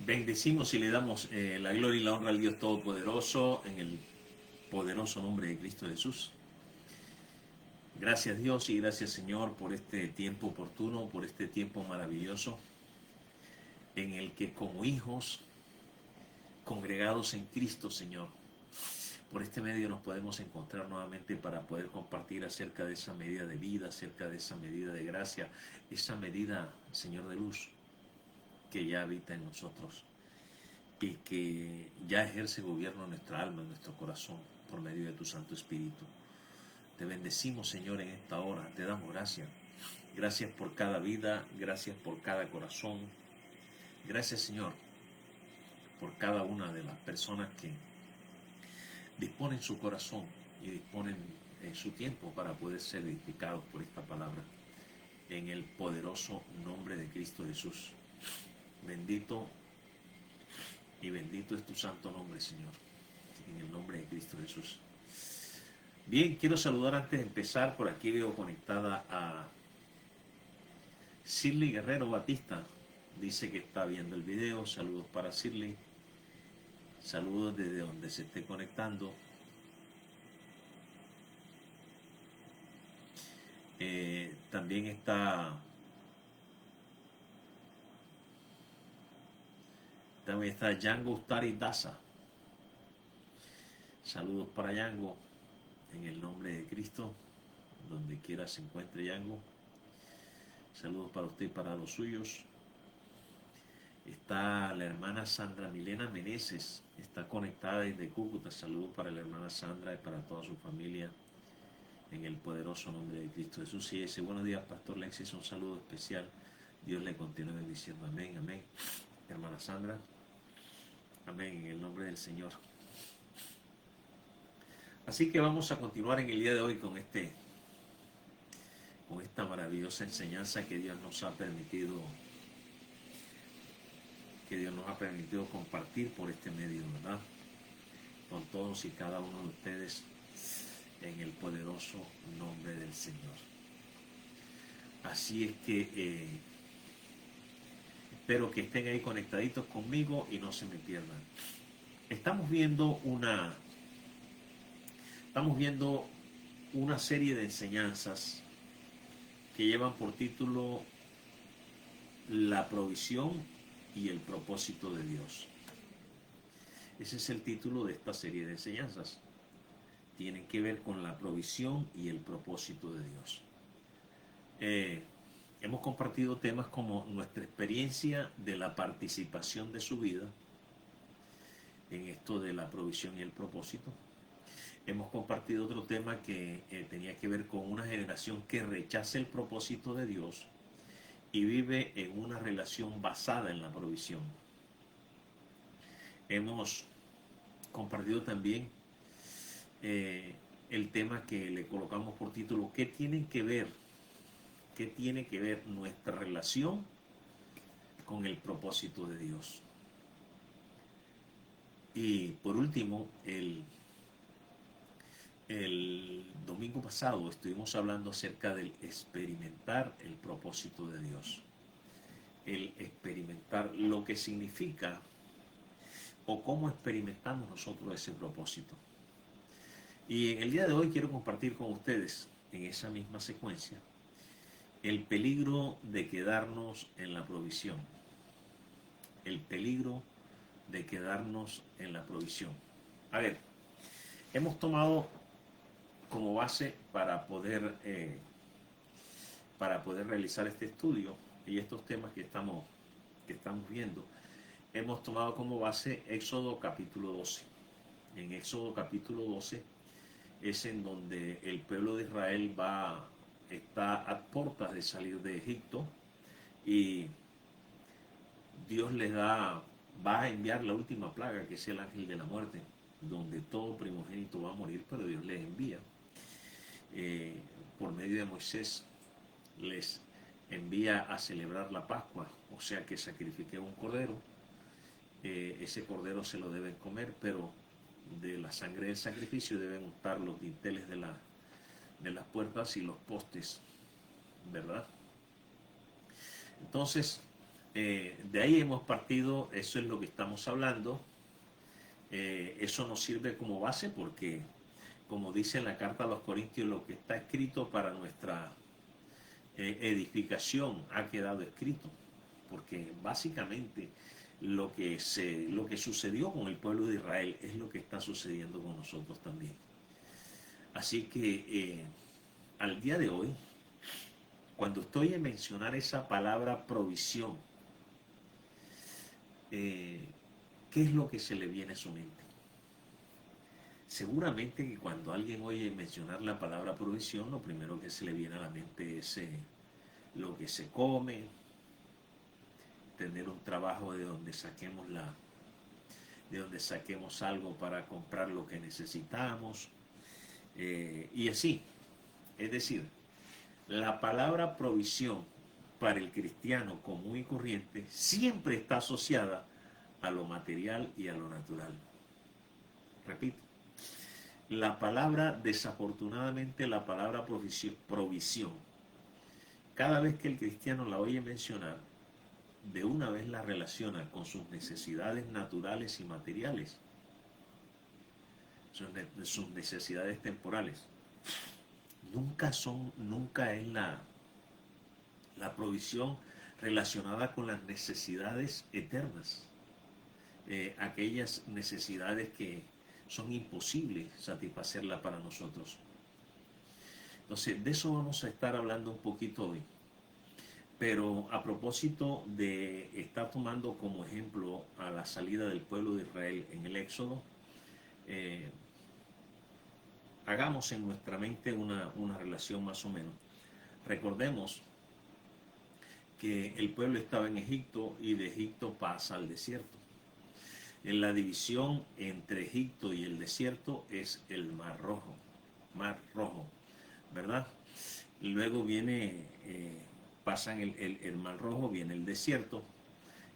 Bendecimos y le damos la gloria y la honra al Dios Todopoderoso en el poderoso nombre de Cristo Jesús. Gracias Dios y gracias Señor por este tiempo oportuno, por este tiempo maravilloso en el que como hijos congregados en Cristo, Señor, por este medio nos podemos encontrar nuevamente para poder compartir acerca de esa medida de vida, acerca de esa medida de gracia, esa medida, Señor, de luz que ya habita en nosotros y que ya ejerce gobierno en nuestra alma, en nuestro corazón, por medio de tu Santo Espíritu. Te bendecimos, Señor, en esta hora. Te damos gracias. Gracias por cada vida, gracias por cada corazón. Gracias, Señor, por cada una de las personas que disponen su corazón y disponen su tiempo para poder ser edificados por esta palabra. En el poderoso nombre de Cristo Jesús. Bendito y bendito es tu santo nombre, Señor. En el nombre de Cristo Jesús. Bien, quiero saludar antes de empezar. Por aquí veo conectada a Shirley Guerrero Batista. Dice que está viendo el video. Saludos para Shirley. Saludos desde donde se esté conectando. También está Yango Ustari Daza. Saludos para Yango en el nombre de Cristo, donde quiera se encuentre Yango. Saludos para usted y para los suyos. Está la hermana Sandra Milena Meneses, está conectada desde Cúcuta. Saludos para la hermana Sandra y para toda su familia en el poderoso nombre de Cristo Jesús. Y ese buenos días, Pastor Lexis, un saludo especial. Dios le continúe bendiciendo. Amén, amén. Hermana Sandra, amén, en el nombre del Señor. Así que vamos a continuar en el día de hoy con esta maravillosa enseñanza que Dios nos ha permitido compartir por este medio, ¿verdad? Con todos y cada uno de ustedes en el poderoso nombre del Señor. Así es que espero que estén ahí conectaditos conmigo y no se me pierdan. Estamos viendo una serie de enseñanzas que llevan por título La provisión y el propósito de Dios. Ese es el título de esta serie de enseñanzas. Tienen que ver con la provisión y el propósito de Dios. Hemos compartido temas como nuestra experiencia de la participación de su vida en esto de la provisión y el propósito. Hemos compartido otro tema que tenía que ver con una generación que rechaza el propósito de Dios y vive en una relación basada en la provisión. Hemos compartido también el tema que le colocamos por título ¿Qué tiene que ver nuestra relación con el propósito de Dios? Y por último, el domingo pasado estuvimos hablando acerca del experimentar el propósito de Dios. El experimentar lo que significa o cómo experimentamos nosotros ese propósito. Y en el día de hoy quiero compartir con ustedes, en esa misma secuencia, el peligro de quedarnos en la provisión. El peligro de quedarnos en la provisión. A ver, hemos tomado como base para poder realizar este estudio y estos temas que estamos viendo, hemos tomado como base Éxodo capítulo 12. En Éxodo capítulo 12 es en donde el pueblo de Israel está a puertas de salir de Egipto y Dios va a enviar la última plaga, que es el ángel de la muerte, donde todo primogénito va a morir, pero Dios les envía. Por medio de Moisés les envía a celebrar la Pascua, o sea que sacrifiquen un cordero. Ese cordero se lo deben comer, pero de la sangre del sacrificio deben untar los dinteles de las puertas y los postes, ¿verdad? Entonces, De ahí hemos partido, eso es lo que estamos hablando. Eso nos sirve como base porque, como dice en la carta a los Corintios, lo que está escrito para nuestra edificación ha quedado escrito, porque básicamente lo que sucedió con el pueblo de Israel es lo que está sucediendo con nosotros también. Así que al día de hoy, cuando estoy en mencionar esa palabra provisión, ¿qué es lo que se le viene a su mente? Seguramente que cuando alguien oye mencionar la palabra provisión, lo primero que se le viene a la mente es lo que se come, tener un trabajo de donde saquemos algo para comprar lo que necesitamos, y así. Es decir, la palabra provisión para el cristiano común y corriente siempre está asociada a lo material y a lo natural. Repito, desafortunadamente la palabra provisión, cada vez que el cristiano la oye mencionar, de una vez la relaciona con sus necesidades naturales y materiales, sus necesidades temporales. Nunca es la provisión relacionada con las necesidades eternas, aquellas necesidades que son imposibles satisfacerlas para nosotros. Entonces, de eso vamos a estar hablando un poquito hoy. Pero a propósito de estar tomando como ejemplo a la salida del pueblo de Israel en el Éxodo, eh, hagamos en nuestra mente una relación más o menos. Recordemos que el pueblo estaba en Egipto y de Egipto pasa al desierto. En la división entre Egipto y el desierto es el Mar Rojo, ¿verdad? Y luego pasan el Mar Rojo, viene el desierto,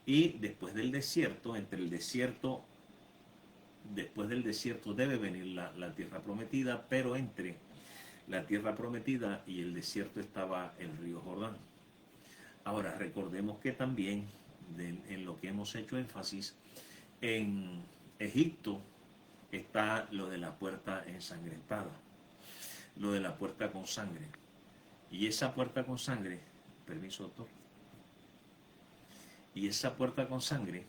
y después del desierto, después del desierto debe venir la tierra prometida, pero entre la tierra prometida y el desierto estaba el río Jordán. Ahora, recordemos que también, en lo que hemos hecho énfasis, en Egipto está lo de la puerta ensangrentada, lo de la puerta con sangre. Y esa puerta con sangre, permiso doctor, y esa puerta con sangre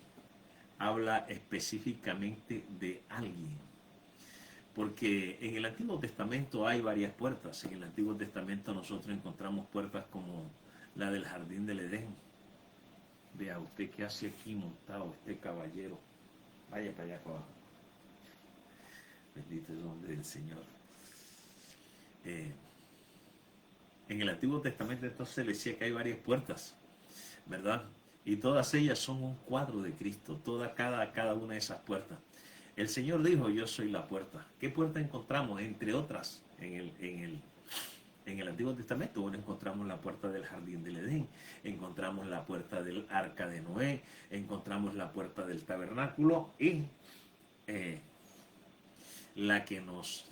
habla específicamente de alguien. Porque en el Antiguo Testamento hay varias puertas. En el Antiguo Testamento nosotros encontramos puertas como la del jardín del Edén. Vea usted qué hace aquí montado este caballero. Vaya para allá para abajo. Bendito el nombre del Señor. En el Antiguo Testamento entonces se le decía que hay varias puertas, ¿verdad? Y todas ellas son un cuadro de Cristo, cada una de esas puertas. El Señor dijo, yo soy la puerta. ¿Qué puerta encontramos? Entre otras, en el Antiguo Testamento, bueno, encontramos la puerta del jardín del Edén, encontramos la puerta del arca de Noé, encontramos la puerta del tabernáculo y la que nos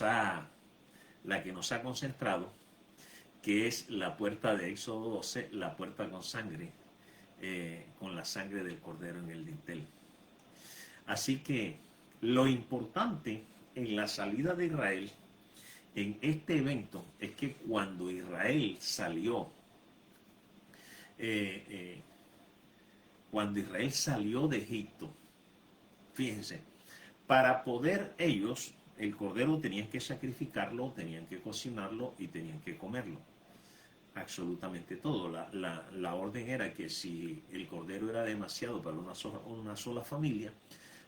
ha concentrado, que es la puerta de Éxodo 12, la puerta con sangre, con la sangre del cordero en el dintel. Así que lo importante en la salida de Israel, en este evento, es que cuando Israel salió, de Egipto, fíjense, para poder ellos, el cordero tenían que sacrificarlo, tenían que cocinarlo y tenían que comerlo. Absolutamente todo. La orden era que si el cordero era demasiado para una sola familia,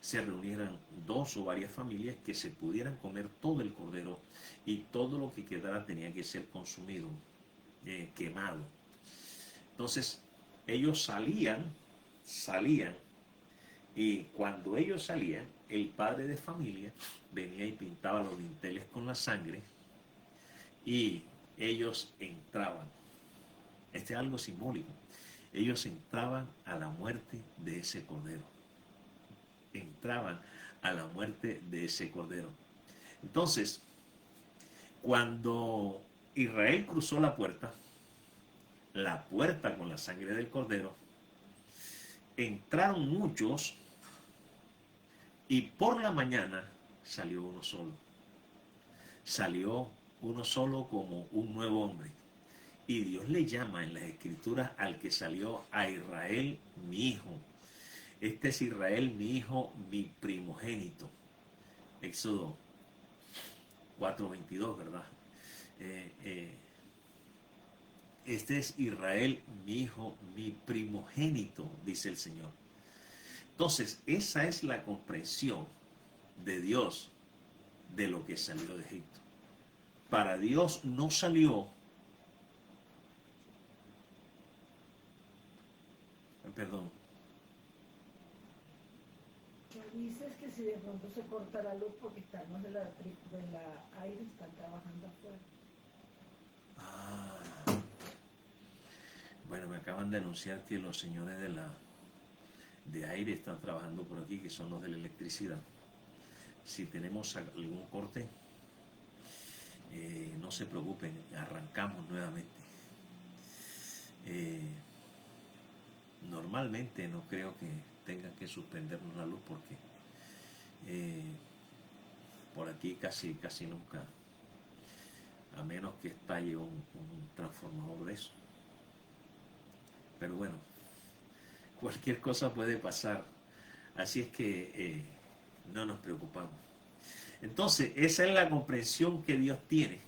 se reunieran dos o varias familias que se pudieran comer todo el cordero y todo lo que quedara tenía que ser consumido, quemado. Entonces, ellos salían, y cuando ellos salían, el padre de familia venía y pintaba los dinteles con la sangre y ellos entraban. Este es algo simbólico. Ellos entraban a la muerte de ese cordero. Entraban a la muerte de ese cordero. Entonces, cuando Israel cruzó la puerta, la puerta con la sangre del cordero, entraron muchos y por la mañana salió uno solo. Salió uno solo como un nuevo hombre. Y Dios le llama en las escrituras al que salió a Israel mi hijo. Este es Israel mi hijo, mi primogénito. Éxodo 4:22, ¿verdad? Eh, eh, este es Israel mi hijo, mi primogénito, dice el Señor. Entonces, esa es la comprensión de Dios de lo que salió de Egipto. Para Dios no salió, perdón, Que dices que si de pronto se corta la luz porque estamos de la aire, están trabajando afuera. ah, bueno, me acaban de anunciar que los señores de aire están trabajando por aquí, que son los de la electricidad. Si tenemos algún corte, no se preocupen, arrancamos nuevamente. Eh, Normalmente no creo que tengan que suspendernos la luz porque eh, por aquí casi nunca, a menos que estalle un transformador de eso. Pero bueno, cualquier cosa puede pasar, así es que no nos preocupamos. Entonces, esa es la comprensión que Dios tiene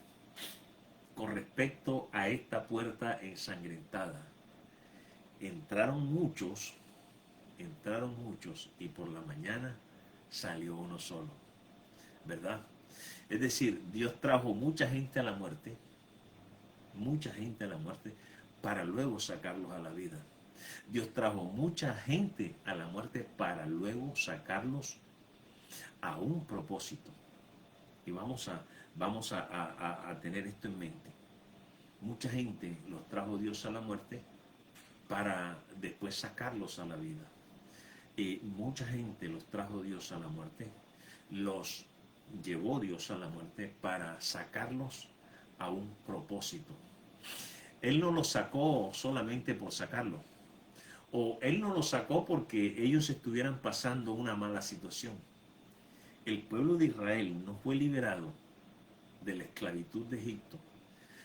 con respecto a esta puerta ensangrentada. Entraron muchos y por la mañana salió uno solo, ¿verdad? Es decir, Dios trajo mucha gente a la muerte para luego sacarlos a la vida. Dios trajo mucha gente a la muerte para luego sacarlos a un propósito. Y vamos a tener esto en mente. Mucha gente los trajo Dios a la muerte para después sacarlos a la vida. Y mucha gente los trajo Dios a la muerte, los llevó Dios a la muerte para sacarlos a un propósito. Él no los sacó solamente por sacarlos, o Él no los sacó porque ellos estuvieran pasando una mala situación. El pueblo de Israel no fue liberado de la esclavitud de Egipto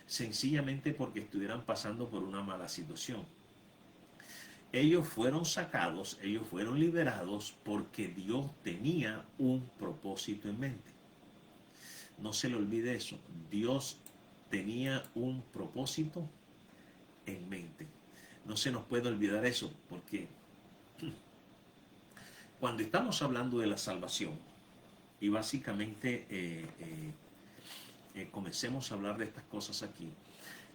sencillamente porque estuvieran pasando por una mala situación. Ellos fueron sacados, ellos fueron liberados porque Dios tenía un propósito en mente. No se le olvide eso. Dios tenía un propósito en mente. No se nos puede olvidar eso porque cuando estamos hablando de la salvación, y básicamente comencemos a hablar de estas cosas aquí,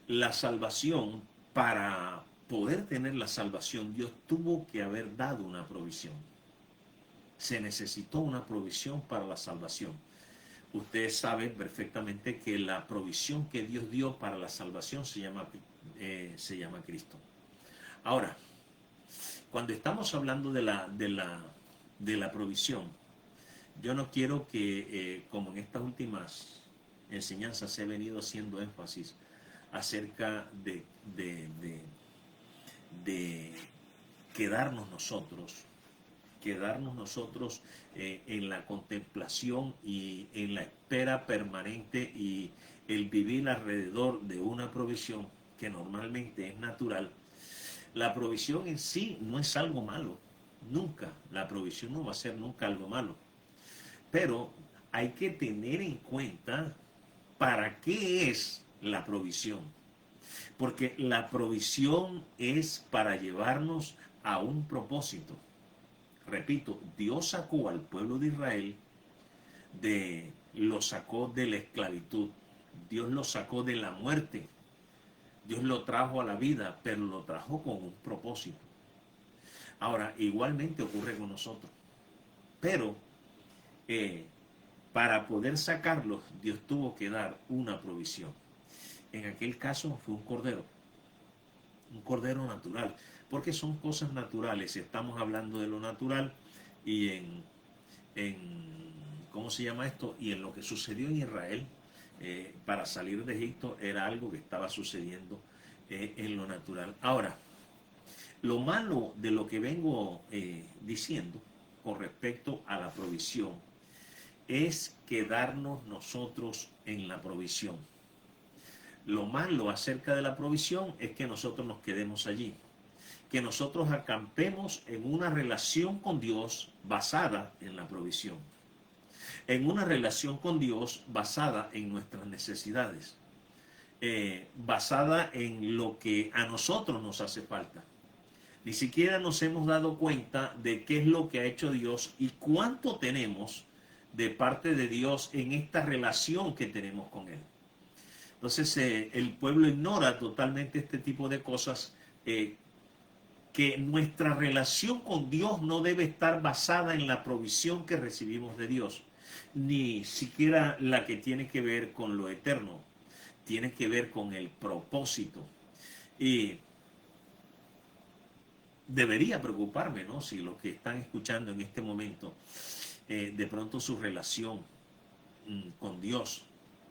la salvación, para poder tener la salvación, Dios tuvo que haber dado una provisión. Se necesitó una provisión para la salvación. Ustedes saben perfectamente que la provisión que Dios dio para la salvación se llama Cristo. Ahora, cuando estamos hablando de la provisión, yo no quiero que, como en estas últimas enseñanzas se ha venido haciendo énfasis acerca de quedarnos nosotros en la contemplación y en la espera permanente y el vivir alrededor de una provisión que normalmente es natural. La provisión en sí no es algo malo, nunca, la provisión no va a ser nunca algo malo, pero hay que tener en cuenta para qué es la provisión. Porque la provisión es para llevarnos a un propósito. Repito, Dios sacó al pueblo de Israel, lo sacó de la esclavitud, Dios lo sacó de la muerte, Dios lo trajo a la vida, pero lo trajo con un propósito. Ahora, igualmente ocurre con nosotros, pero para poder sacarlos, Dios tuvo que dar una provisión. En aquel caso fue un cordero natural, porque son cosas naturales. Estamos hablando de lo natural y en ¿cómo se llama esto? Y en lo que sucedió en Israel para salir de Egipto era algo que estaba sucediendo en lo natural. Ahora, lo malo de lo que vengo diciendo con respecto a la provisión es quedarnos nosotros en la provisión. Lo malo acerca de la provisión es que nosotros nos quedemos allí, que nosotros acampemos en una relación con Dios basada en la provisión, en una relación con Dios basada en nuestras necesidades, basada en lo que a nosotros nos hace falta. Ni siquiera nos hemos dado cuenta de qué es lo que ha hecho Dios y cuánto tenemos de parte de Dios en esta relación que tenemos con Él. Entonces el pueblo ignora totalmente este tipo de cosas, que nuestra relación con Dios no debe estar basada en la provisión que recibimos de Dios, ni siquiera la que tiene que ver con lo eterno, tiene que ver con el propósito. Y debería preocuparme, ¿no? Si los que están escuchando en este momento, de pronto su relación con Dios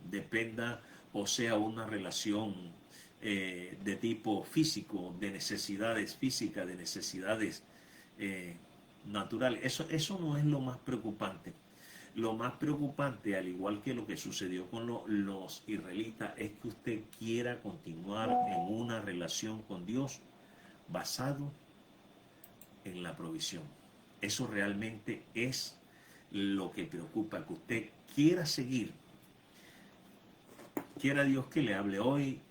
dependa o sea una relación de tipo físico, de necesidades físicas, de necesidades naturales. Eso no es lo más preocupante. Lo más preocupante, al igual que lo que sucedió con los israelitas, es que usted quiera continuar en una relación con Dios basado en la provisión. Eso realmente es lo que preocupa, que usted quiera seguir. Quiera Dios que le hable hoy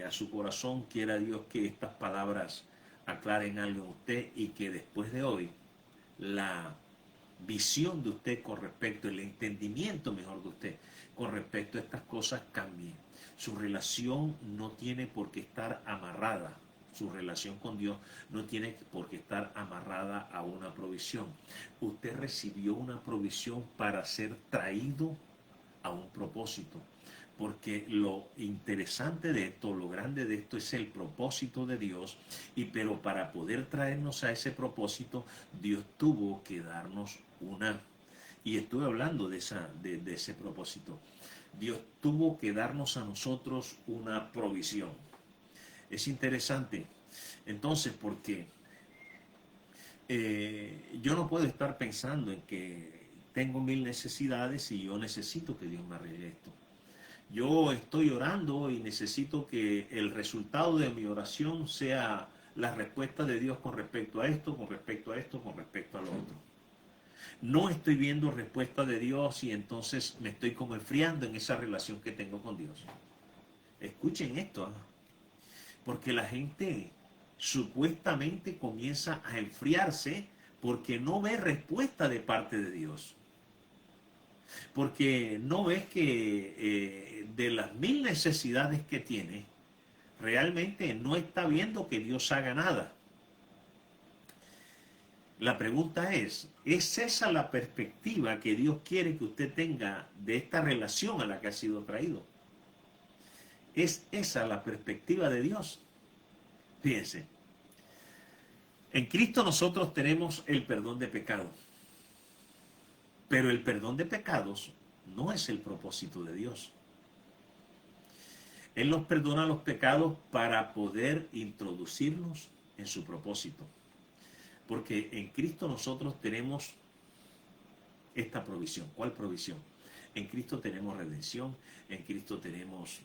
a su corazón, quiera Dios que estas palabras aclaren algo en usted y que después de hoy la visión de usted con respecto, el entendimiento mejor de usted con respecto a estas cosas cambie. Su relación no tiene por qué estar amarrada. Su relación con Dios no tiene por qué estar amarrada a una provisión. Usted recibió una provisión para ser traído a un propósito. Porque lo interesante de esto, lo grande de esto es el propósito de Dios, pero para poder traernos a ese propósito, Dios tuvo que darnos y estuve hablando de ese propósito, Dios tuvo que darnos a nosotros una provisión. Es interesante, entonces, porque yo no puedo estar pensando en que tengo 1000 necesidades y yo necesito que Dios me arregle esto. Yo estoy orando y necesito que el resultado de mi oración sea la respuesta de Dios con respecto a esto, con respecto a esto, con respecto a lo otro. No estoy viendo respuesta de Dios y entonces me estoy como enfriando en esa relación que tengo con Dios. Escuchen esto, porque la gente supuestamente comienza a enfriarse porque no ve respuesta de parte de Dios. Porque no ves que de las 1000 necesidades que tiene, realmente no está viendo que Dios haga nada. La pregunta ¿es esa la perspectiva que Dios quiere que usted tenga de esta relación a la que ha sido traído? ¿Es esa la perspectiva de Dios? Fíjense, en Cristo nosotros tenemos el perdón de pecados. Pero el perdón de pecados no es el propósito de Dios. Él nos perdona los pecados para poder introducirnos en su propósito. Porque en Cristo nosotros tenemos esta provisión. ¿Cuál provisión? En Cristo tenemos redención, en Cristo tenemos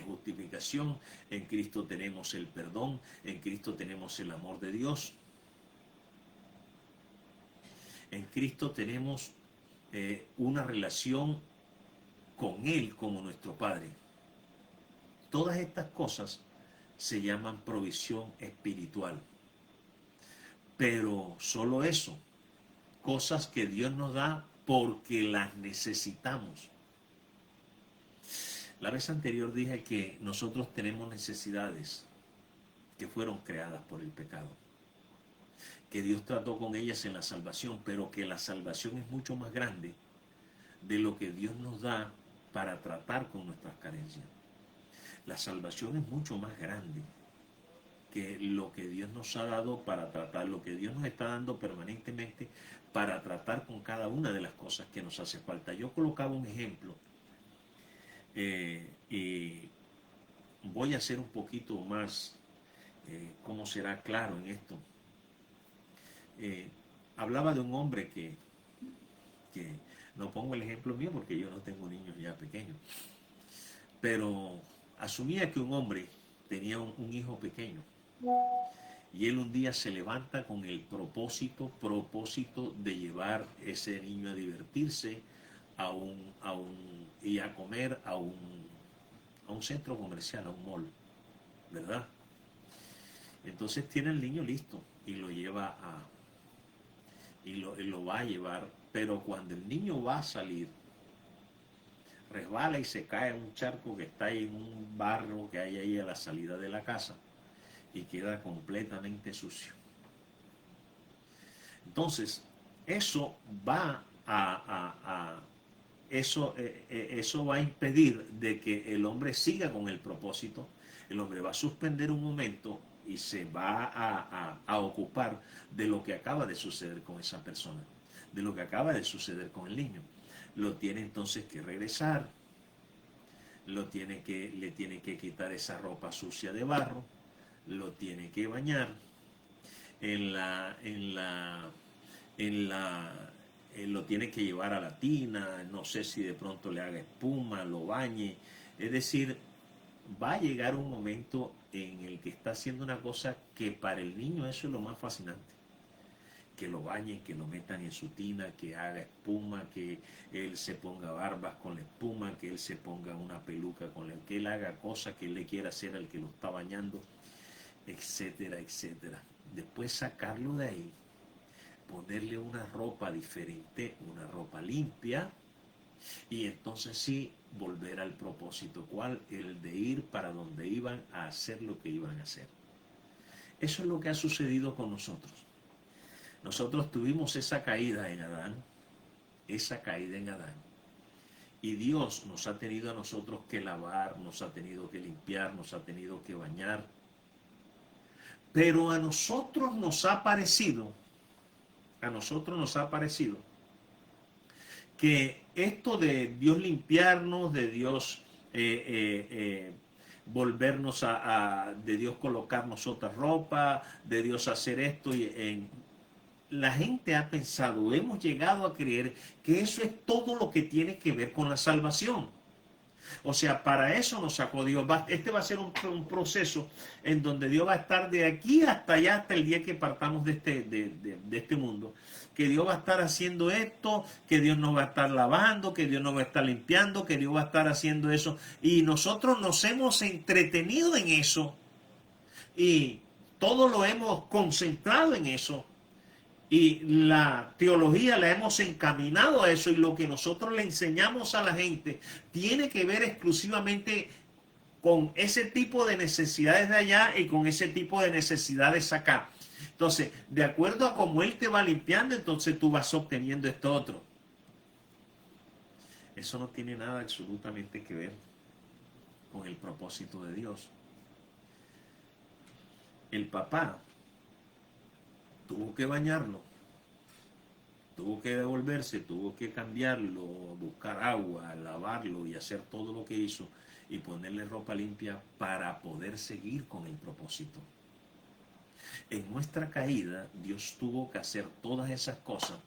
justificación, en Cristo tenemos el perdón, en Cristo tenemos el amor de Dios. En Cristo tenemos una relación con Él como nuestro Padre. Todas estas cosas se llaman provisión espiritual. Pero solo eso, cosas que Dios nos da porque las necesitamos. La vez anterior dije que nosotros tenemos necesidades que fueron creadas por el pecado, que Dios trató con ellas en la salvación, pero que la salvación es mucho más grande de lo que Dios nos da para tratar con nuestras carencias. La salvación es mucho más grande que lo que Dios nos ha dado para tratar, lo que Dios nos está dando permanentemente para tratar con cada una de las cosas que nos hace falta. Yo colocaba un ejemplo y voy a ser un poquito más, ¿cómo será claro en esto? Hablaba de un hombre que, no pongo el ejemplo mío porque yo no tengo niños ya pequeños, pero asumía que un hombre tenía un hijo pequeño y él un día se levanta con el propósito de llevar ese niño a divertirse y a comer a un centro comercial, a un mall, ¿verdad? Entonces tiene el niño listo y lo lleva y lo va a llevar, pero cuando el niño va a salir, resbala y se cae en un charco que está ahí en un barro que hay ahí a la salida de la casa y queda completamente sucio. Entonces, eso va eso va a impedir de que el hombre siga con el propósito. El hombre va a suspender un momento y se va a ocupar de lo que acaba de suceder con esa persona, de lo que acaba de suceder con el niño. Lo tiene entonces que regresar, le tiene que quitar esa ropa sucia de barro, lo tiene que bañar, lo tiene que llevar a la tina, no sé si de pronto le haga espuma, lo bañe. Es decir, va a llegar un momento en el que está haciendo una cosa que para el niño eso es lo más fascinante. Que lo bañen, que lo metan en su tina, que haga espuma, que él se ponga barbas con la espuma, que él se ponga una peluca con la que él haga cosas que él le quiera hacer al que lo está bañando, etcétera, etcétera. Después sacarlo de ahí, ponerle una ropa diferente, una ropa limpia, y entonces sí volver al propósito, ¿cuál? El de ir para donde iban a hacer lo que iban a hacer. Eso es lo que ha sucedido con nosotros. Nosotros tuvimos esa caída en Adán, y Dios nos ha tenido a nosotros que lavar, nos ha tenido que limpiar, nos ha tenido que bañar, pero a nosotros nos ha parecido que esto de Dios limpiarnos, de Dios volvernos de Dios colocarnos otra ropa, de Dios hacer esto, la gente ha pensado, hemos llegado a creer que eso es todo lo que tiene que ver con la salvación. O sea, para eso nos sacó Dios. Este va a ser un proceso en donde Dios va a estar de aquí hasta allá, hasta el día que partamos de este mundo. Que Dios va a estar haciendo esto, que Dios nos va a estar lavando, que Dios nos va a estar limpiando, que Dios va a estar haciendo eso. Y nosotros nos hemos entretenido en eso. Y todo lo hemos concentrado en eso. Y la teología la hemos encaminado a eso, y lo que nosotros le enseñamos a la gente tiene que ver exclusivamente con ese tipo de necesidades de allá y con ese tipo de necesidades acá. Entonces, de acuerdo a cómo Él te va limpiando, entonces tú vas obteniendo esto otro. Eso no tiene nada absolutamente que ver con el propósito de Dios. El papá tuvo que bañarlo, tuvo que devolverse, tuvo que cambiarlo, buscar agua, lavarlo y hacer todo lo que hizo y ponerle ropa limpia para poder seguir con el propósito. En nuestra caída, Dios tuvo que hacer todas esas cosas,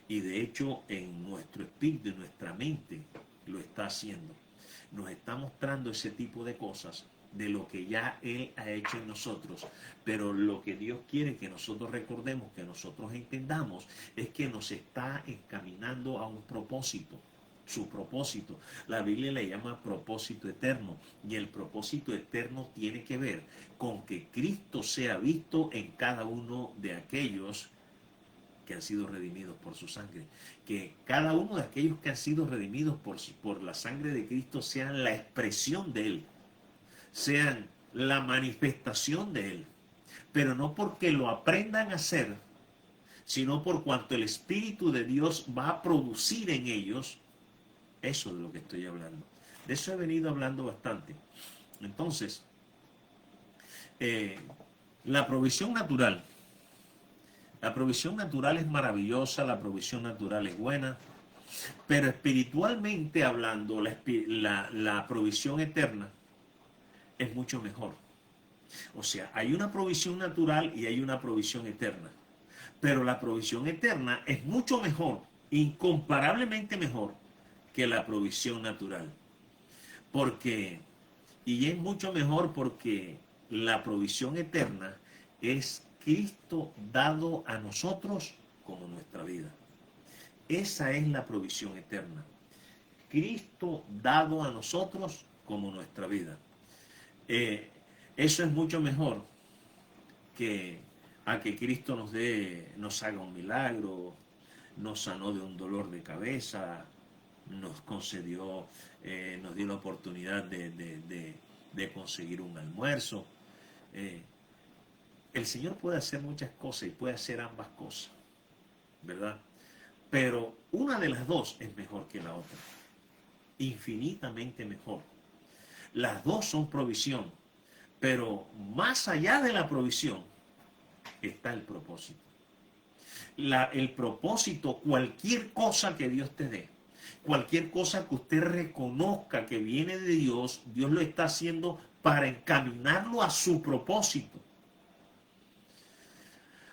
y de hecho en nuestro espíritu, en nuestra mente, lo está haciendo. Nos está mostrando ese tipo de cosas de lo que ya Él ha hecho en nosotros, pero lo que Dios quiere que nosotros recordemos, que nosotros entendamos, es que nos está encaminando a un propósito. Su propósito, la Biblia le llama propósito eterno, y el propósito eterno tiene que ver con que Cristo sea visto en cada uno de aquellos que han sido redimidos por su sangre, que cada uno de aquellos que han sido redimidos por la sangre de Cristo sean la expresión de Él, sean la manifestación de Él, pero no porque lo aprendan a hacer, sino por cuanto el Espíritu de Dios va a producir en ellos. Eso de lo que estoy hablando. De eso he venido hablando bastante. Entonces, la provisión natural es maravillosa, la provisión natural es buena, pero espiritualmente hablando, la provisión eterna es mucho mejor. O sea, hay una provisión natural y hay una provisión eterna. Pero la provisión eterna es mucho mejor, incomparablemente mejor que la provisión natural. Porque, y es mucho mejor porque la provisión eterna es Cristo dado a nosotros como nuestra vida. Esa es la provisión eterna. Cristo dado a nosotros como nuestra vida. Eh, Eso es mucho mejor que a que Cristo nos haga un milagro, nos sanó de un dolor de cabeza, nos concedió, nos dio la oportunidad de conseguir un almuerzo. Eh, el Señor puede hacer muchas cosas y puede hacer ambas cosas, ¿verdad? Pero una de las dos es mejor que la otra, infinitamente mejor. Las dos son provisión, pero más allá de la provisión está el propósito. El propósito, cualquier cosa que Dios te dé, cualquier cosa que usted reconozca que viene de Dios, Dios lo está haciendo para encaminarlo a su propósito.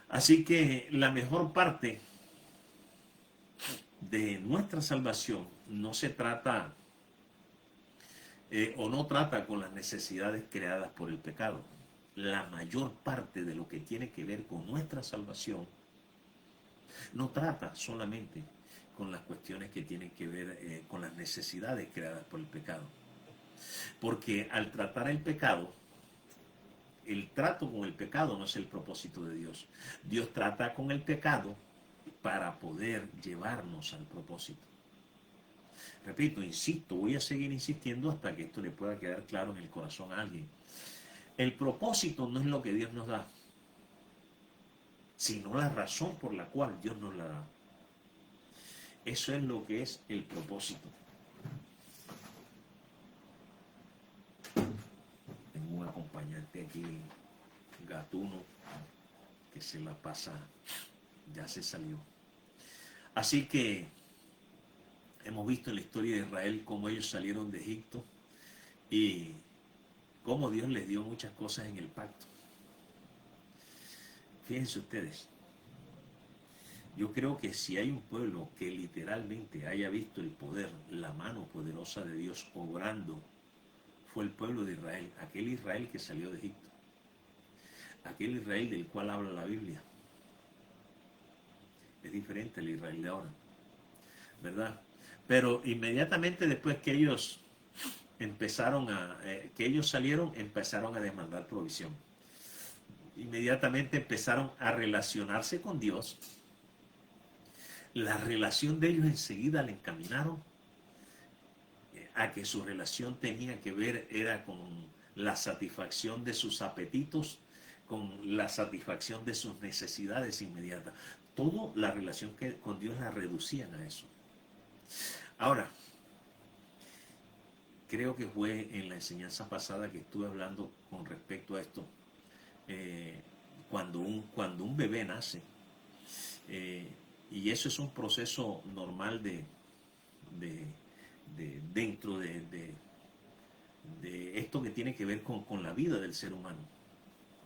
Así que la mejor parte de nuestra salvación no se trata o no trata con las necesidades creadas por el pecado. La mayor parte de lo que tiene que ver con nuestra salvación no trata solamente con las cuestiones que tienen que ver con las necesidades creadas por el pecado. Porque al tratar el pecado, el trato con el pecado no es el propósito de Dios. Dios trata con el pecado para poder llevarnos al propósito. Repito, insisto, voy a seguir insistiendo hasta que esto le pueda quedar claro en el corazón a alguien. El propósito no es lo que Dios nos da, sino la razón por la cual Dios nos la da. Eso es lo que es el propósito. Tengo un acompañante aquí, gatuno, que se la pasa, ya se salió. Así que hemos visto en la historia de Israel cómo ellos salieron de Egipto y cómo Dios les dio muchas cosas en el pacto. Fíjense ustedes, yo creo que si hay un pueblo que literalmente haya visto el poder, la mano poderosa de Dios obrando, fue el pueblo de Israel, aquel Israel que salió de Egipto, aquel Israel del cual habla la Biblia. Es diferente al Israel de ahora, ¿verdad? Pero inmediatamente después que ellos que ellos salieron, empezaron a demandar provisión. Inmediatamente empezaron a relacionarse con Dios. La relación de ellos enseguida le encaminaron a que su relación tenía que ver, era con la satisfacción de sus apetitos, con la satisfacción de sus necesidades inmediatas. Toda la relación con Dios la reducían a eso. Ahora, creo que fue en la enseñanza pasada que estuve hablando con respecto a esto. Cuando un bebé nace, y eso es un proceso normal dentro de esto que tiene que ver con la vida del ser humano.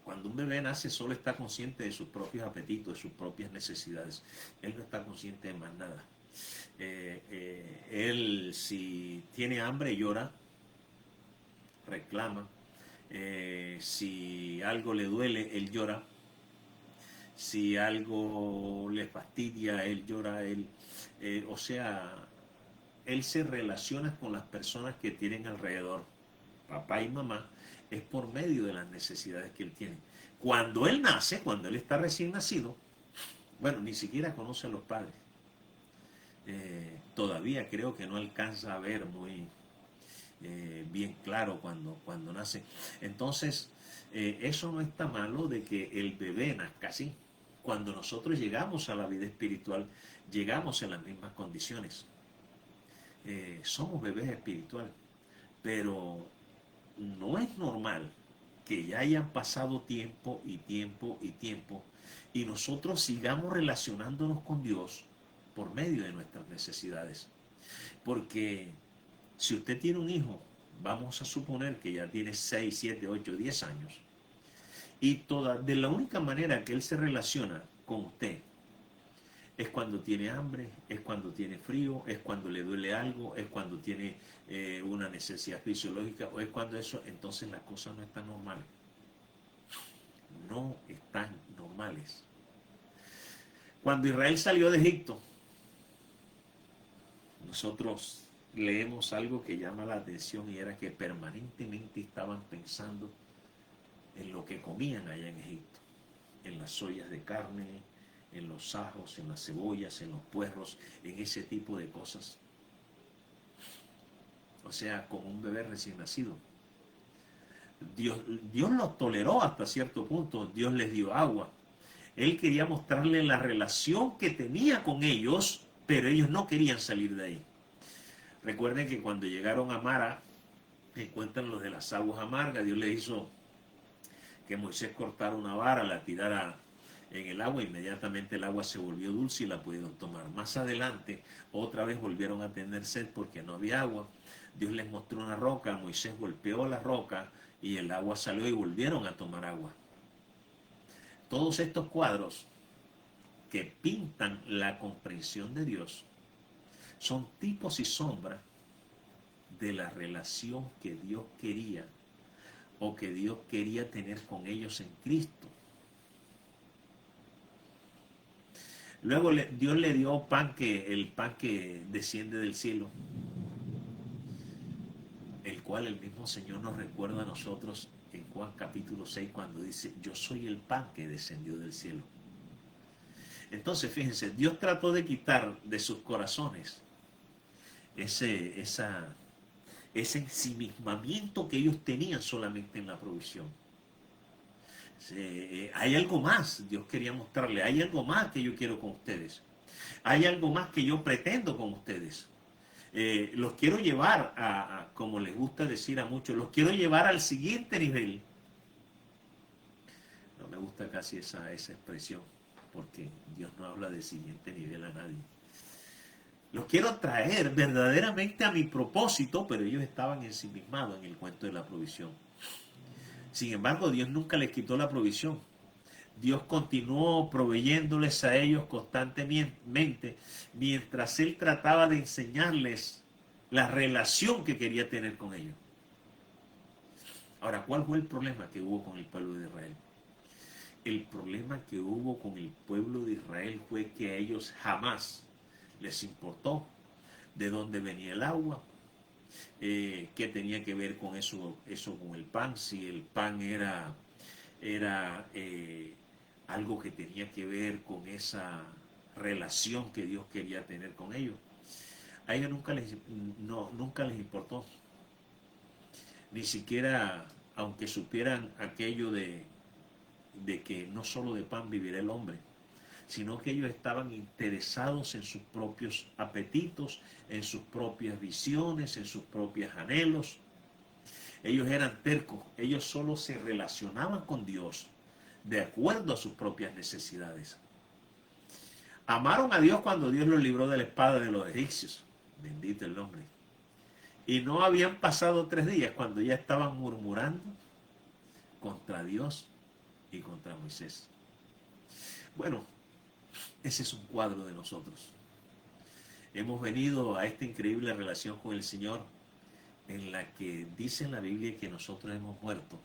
Cuando un bebé nace solo está consciente de sus propios apetitos, de sus propias necesidades. Él no está consciente de más nada. Él si tiene hambre llora, reclama. Si algo le duele, él llora. Si algo le fastidia, él llora. O sea, él se relaciona con las personas que tienen alrededor, papá y mamá, es por medio de las necesidades que él tiene. Cuando él nace, cuando él está recién nacido, bueno, ni siquiera conoce a los padres. Todavía creo que no alcanza a ver muy bien claro cuando nace. Entonces, eso no está malo de que el bebé nazca así. Cuando nosotros llegamos a la vida espiritual, llegamos en las mismas condiciones. Somos bebés espirituales, pero no es normal que ya hayan pasado tiempo y tiempo y tiempo y nosotros sigamos relacionándonos con Dios por medio de nuestras necesidades. Porque si usted tiene un hijo vamos a suponer que ya tiene 6, 7, 8, 10 años, y de la única manera que él se relaciona con usted es cuando tiene hambre, es cuando tiene frío, es cuando le duele algo, es cuando tiene una necesidad fisiológica, o es cuando eso, entonces las cosas no están normales. No están normales. Cuando Israel salió de Egipto, nosotros leemos algo que llama la atención, y era que permanentemente estaban pensando en lo que comían allá en Egipto, en las ollas de carne, en los ajos, en las cebollas, en los puerros, en ese tipo de cosas. O sea, como un bebé recién nacido. Dios los toleró hasta cierto punto, Dios les dio agua. Él quería mostrarle la relación que tenía con ellos, pero ellos no querían salir de ahí. Recuerden que cuando llegaron a Mara, encuentran los de las aguas amargas. Dios les hizo que Moisés cortara una vara, la tirara en el agua, inmediatamente el agua se volvió dulce y la pudieron tomar. Más adelante, otra vez volvieron a tener sed porque no había agua. Dios les mostró una roca, Moisés golpeó la roca y el agua salió y volvieron a tomar agua. Todos estos cuadros que pintan la comprensión de Dios son tipos y sombras de la relación que Dios quería o que Dios quería tener con ellos en Cristo. Luego Dios le dio el pan que desciende del cielo, el cual el mismo Señor nos recuerda a nosotros en Juan capítulo 6 cuando dice: yo soy el pan que descendió del cielo. Entonces, fíjense, Dios trató de quitar de sus corazones ese ensimismamiento que ellos tenían solamente en la provisión. Hay algo más, Dios quería mostrarle, hay algo más que yo quiero con ustedes. Hay algo más que yo pretendo con ustedes. Los quiero llevar como les gusta decir a muchos, los quiero llevar al siguiente nivel. No me gusta casi esa expresión, porque Dios no habla de siguiente nivel a nadie. Los quiero traer verdaderamente a mi propósito, pero ellos estaban ensimismados en el cuento de la provisión. Sin embargo, Dios nunca les quitó la provisión. Dios continuó proveyéndoles a ellos constantemente mientras Él trataba de enseñarles la relación que quería tener con ellos. Ahora, ¿cuál fue el problema que hubo con el pueblo de Israel? El problema que hubo con el pueblo de Israel fue que a ellos jamás les importó de dónde venía el agua, qué tenía que ver con eso con el pan, si el pan era algo que tenía que ver con esa relación que Dios quería tener con ellos. A ellos nunca les importó, ni siquiera aunque supieran aquello de que no solo de pan vivirá el hombre, sino que ellos estaban interesados en sus propios apetitos, en sus propias visiones, en sus propios anhelos. Ellos eran tercos, ellos solo se relacionaban con Dios de acuerdo a sus propias necesidades. Amaron a Dios cuando Dios los libró de la espada de los egipcios, bendito el nombre. Y no habían pasado 3 días cuando ya estaban murmurando contra Dios y contra Moisés. Bueno, ese es un cuadro de nosotros. Hemos venido a esta increíble relación con el Señor, en la que dice en la Biblia que nosotros hemos muerto,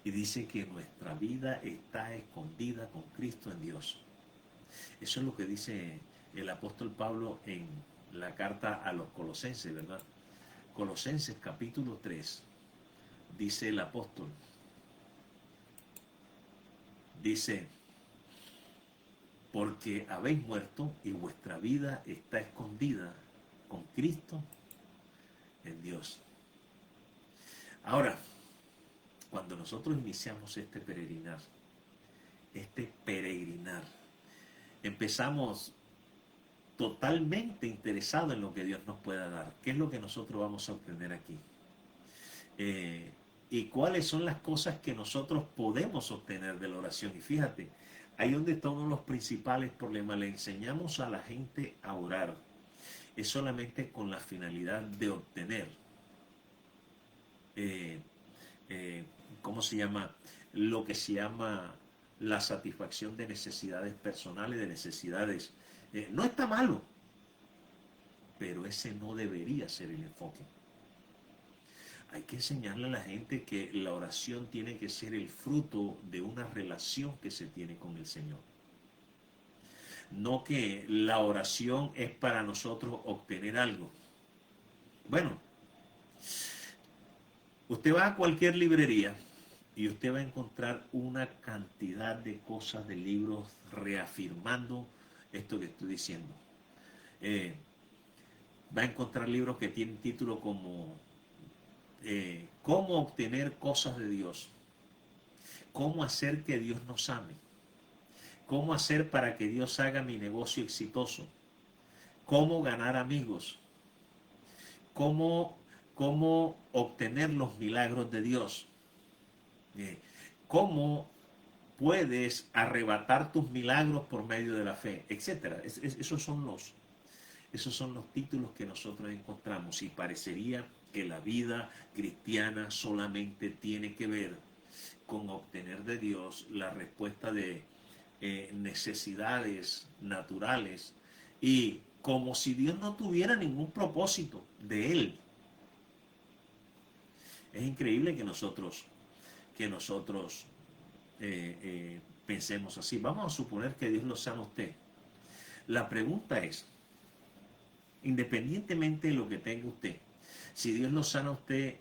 y dice que nuestra vida está escondida con Cristo en Dios. Eso es lo que dice el apóstol Pablo en la carta a los Colosenses, ¿verdad? Colosenses capítulo 3, dice el apóstol, dice: porque habéis muerto y vuestra vida está escondida con Cristo en Dios. Ahora, cuando nosotros iniciamos este peregrinar, empezamos totalmente interesados en lo que Dios nos pueda dar. ¿Qué es lo que nosotros vamos a obtener aquí? Y cuáles son las cosas que nosotros podemos obtener de la oración. Y fíjate, ahí donde está uno de los principales problemas. Le enseñamos a la gente a orar, es solamente con la finalidad de obtener. eh, ¿cómo se llama? Lo que se llama la satisfacción de necesidades personales, de necesidades. No está malo, pero ese no debería ser el enfoque. Hay que enseñarle a la gente que la oración tiene que ser el fruto de una relación que se tiene con el Señor. No que la oración es para nosotros obtener algo. Bueno, usted va a cualquier librería y usted va a encontrar una cantidad de cosas, de libros reafirmando esto que estoy diciendo. Va a encontrar libros que tienen títulos como cómo obtener cosas de Dios, cómo hacer que Dios nos ame, cómo hacer para que Dios haga mi negocio exitoso, cómo ganar amigos, cómo obtener los milagros de Dios, cómo puedes arrebatar tus milagros por medio de la fe, etc. Esos son los títulos que nosotros encontramos, y parecería que la vida cristiana solamente tiene que ver con obtener de Dios la respuesta de necesidades naturales, y como si Dios no tuviera ningún propósito de Él. Es increíble que nosotros pensemos así. Vamos a suponer que Dios lo sana a usted. La pregunta es, independientemente de lo que tenga usted, si Dios lo sana a usted,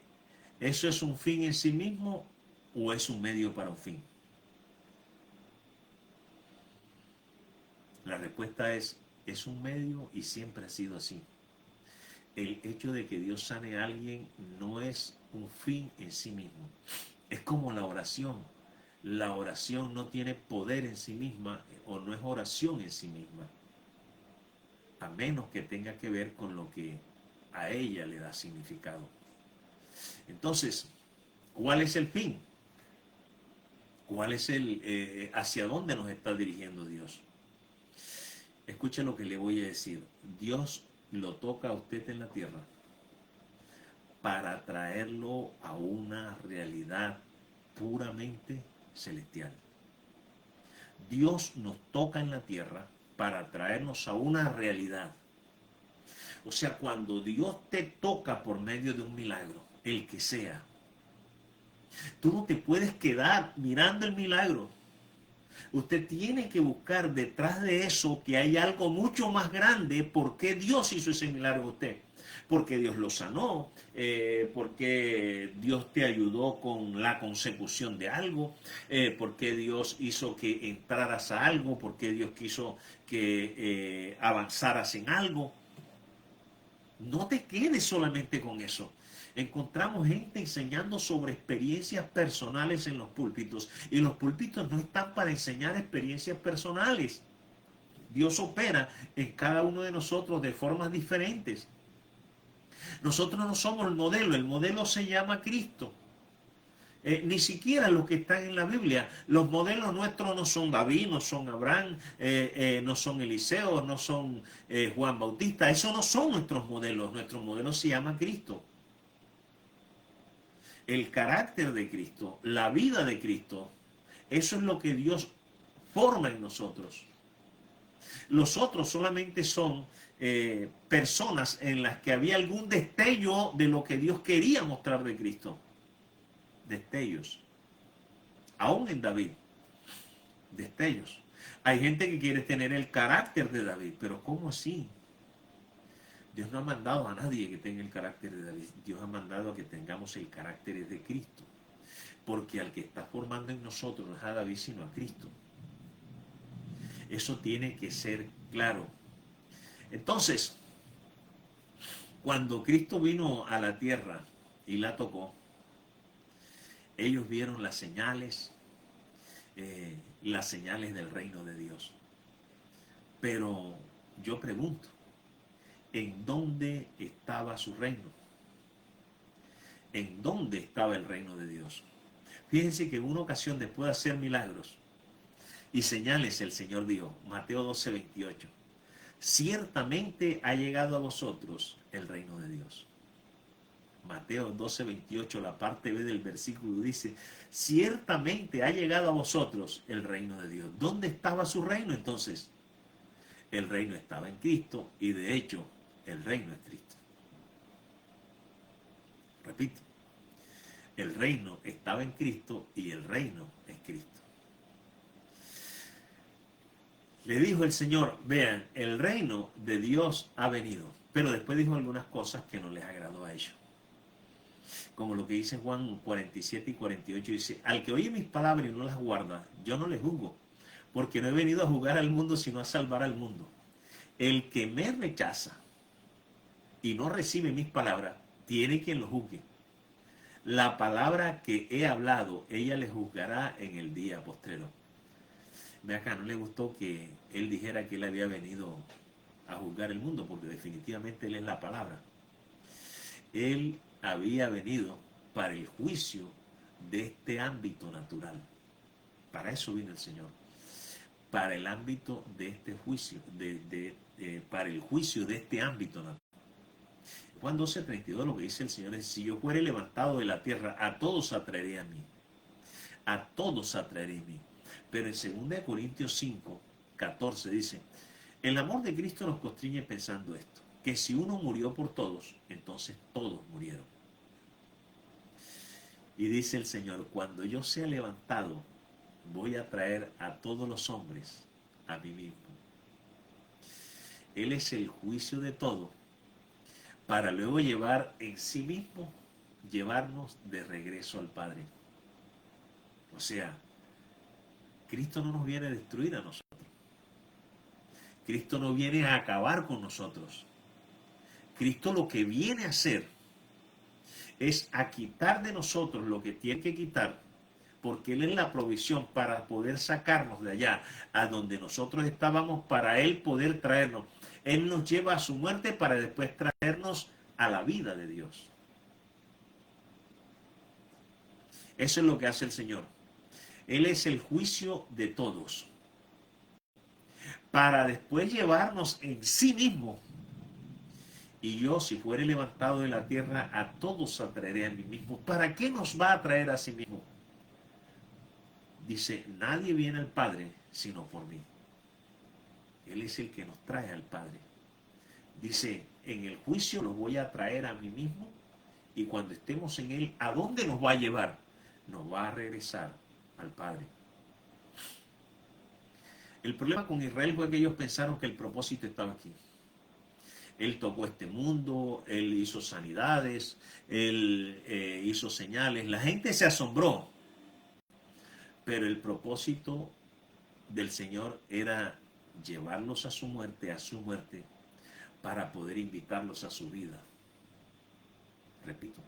¿eso es un fin en sí mismo o es un medio para un fin? La respuesta es un medio, y siempre ha sido así. El hecho de que Dios sane a alguien no es un fin en sí mismo. Es como la oración. La oración no tiene poder en sí misma, o no es oración en sí misma, a menos que tenga que ver con lo que a ella le da significado. Entonces, ¿cuál es el fin? ¿Cuál es hacia dónde nos está dirigiendo Dios? Escuche lo que le voy a decir. Dios lo toca a usted en la tierra para traerlo a una realidad puramente celestial. Dios nos toca en la tierra para traernos a una realidad. O sea, cuando Dios te toca por medio de un milagro, el que sea, tú no te puedes quedar mirando el milagro. Usted tiene que buscar detrás de eso que hay algo mucho más grande. ¿Por qué Dios hizo ese milagro a usted? Porque Dios lo sanó, porque Dios te ayudó con la consecución de algo, porque Dios hizo que entraras a algo, porque Dios quiso que avanzaras en algo. No te quedes solamente con eso. Encontramos gente enseñando sobre experiencias personales en los púlpitos, y los púlpitos no están para enseñar experiencias personales. Dios opera en cada uno de nosotros de formas diferentes. Nosotros no somos el modelo se llama Cristo. Ni siquiera los que están en la Biblia. Los modelos nuestros no son David, no son Abraham, no son Eliseo, no son Juan Bautista. Esos no son nuestros modelos. Nuestro modelo se llama Cristo. El carácter de Cristo, la vida de Cristo, eso es lo que Dios forma en nosotros. Los otros solamente son personas en las que había algún destello de lo que Dios quería mostrar de Cristo. Destellos. Aún en David. Destellos. Hay gente que quiere tener el carácter de David, pero ¿cómo así? Dios no ha mandado a nadie que tenga el carácter de David. Dios ha mandado a que tengamos el carácter de Cristo. Porque al que está formando en nosotros no es a David, sino a Cristo. Eso tiene que ser claro. Entonces, cuando Cristo vino a la tierra y la tocó, ellos vieron las señales del reino de Dios. Pero yo pregunto, ¿en dónde estaba su reino? ¿En dónde estaba el reino de Dios? Fíjense que en una ocasión, después de hacer milagros y señales, el Señor dijo, Mateo 12:28, ciertamente ha llegado a vosotros el reino de Dios. Mateo 12:28, la parte B del versículo dice, ciertamente ha llegado a vosotros el reino de Dios. ¿Dónde estaba su reino entonces? El reino estaba en Cristo y de hecho el reino es Cristo. Repito, el reino estaba en Cristo y el reino es Cristo. Le dijo el Señor, vean, el reino de Dios ha venido. Pero después dijo algunas cosas que no les agradó a ellos. Como lo que dice Juan 47 y 48, dice, al que oye mis palabras y no las guarda, yo no le juzgo, porque no he venido a juzgar al mundo, sino a salvar al mundo. El que me rechaza y no recibe mis palabras, tiene quien lo juzgue. La palabra que he hablado, ella le juzgará en el día postrero. Ve acá, no le gustó que él dijera que él había venido a juzgar el mundo, porque definitivamente él es la palabra. Él había venido para el juicio de este ámbito natural. Para eso vino el Señor. Para el ámbito de este juicio, para el juicio de este ámbito natural. Juan 12:32 lo que dice el Señor es, si yo fuere levantado de la tierra, a todos atraeré a mí. A todos atraeré a mí. Pero en 2 Corintios 5:14 dice, el amor de Cristo nos constriñe pensando esto, que si uno murió por todos, entonces todos murieron. Y dice el Señor, cuando yo sea levantado, voy a traer a todos los hombres a mí mismo. Él es el juicio de todo, para luego llevar en sí mismo, llevarnos de regreso al Padre. O sea, Cristo no nos viene a destruir a nosotros. Cristo no viene a acabar con nosotros. Cristo lo que viene a hacer es a quitar de nosotros lo que tiene que quitar, porque Él es la provisión para poder sacarnos de allá, a donde nosotros estábamos, para Él poder traernos. Él nos lleva a su muerte para después traernos a la vida de Dios. Eso es lo que hace el Señor. Él es el juicio de todos, para después llevarnos en sí mismo. Y yo, si fuere levantado de la tierra, a todos atraeré a mí mismo. ¿Para qué nos va a traer a sí mismo? Dice, nadie viene al Padre sino por mí. Él es el que nos trae al Padre. Dice, en el juicio los voy a traer a mí mismo, y cuando estemos en Él, ¿a dónde nos va a llevar? Nos va a regresar al Padre. El problema con Israel fue que ellos pensaron que el propósito estaba aquí. Él tocó este mundo, Él hizo sanidades, Él hizo señales. La gente se asombró. Pero el propósito del Señor era llevarlos a su muerte, para poder invitarlos a su vida. Repito,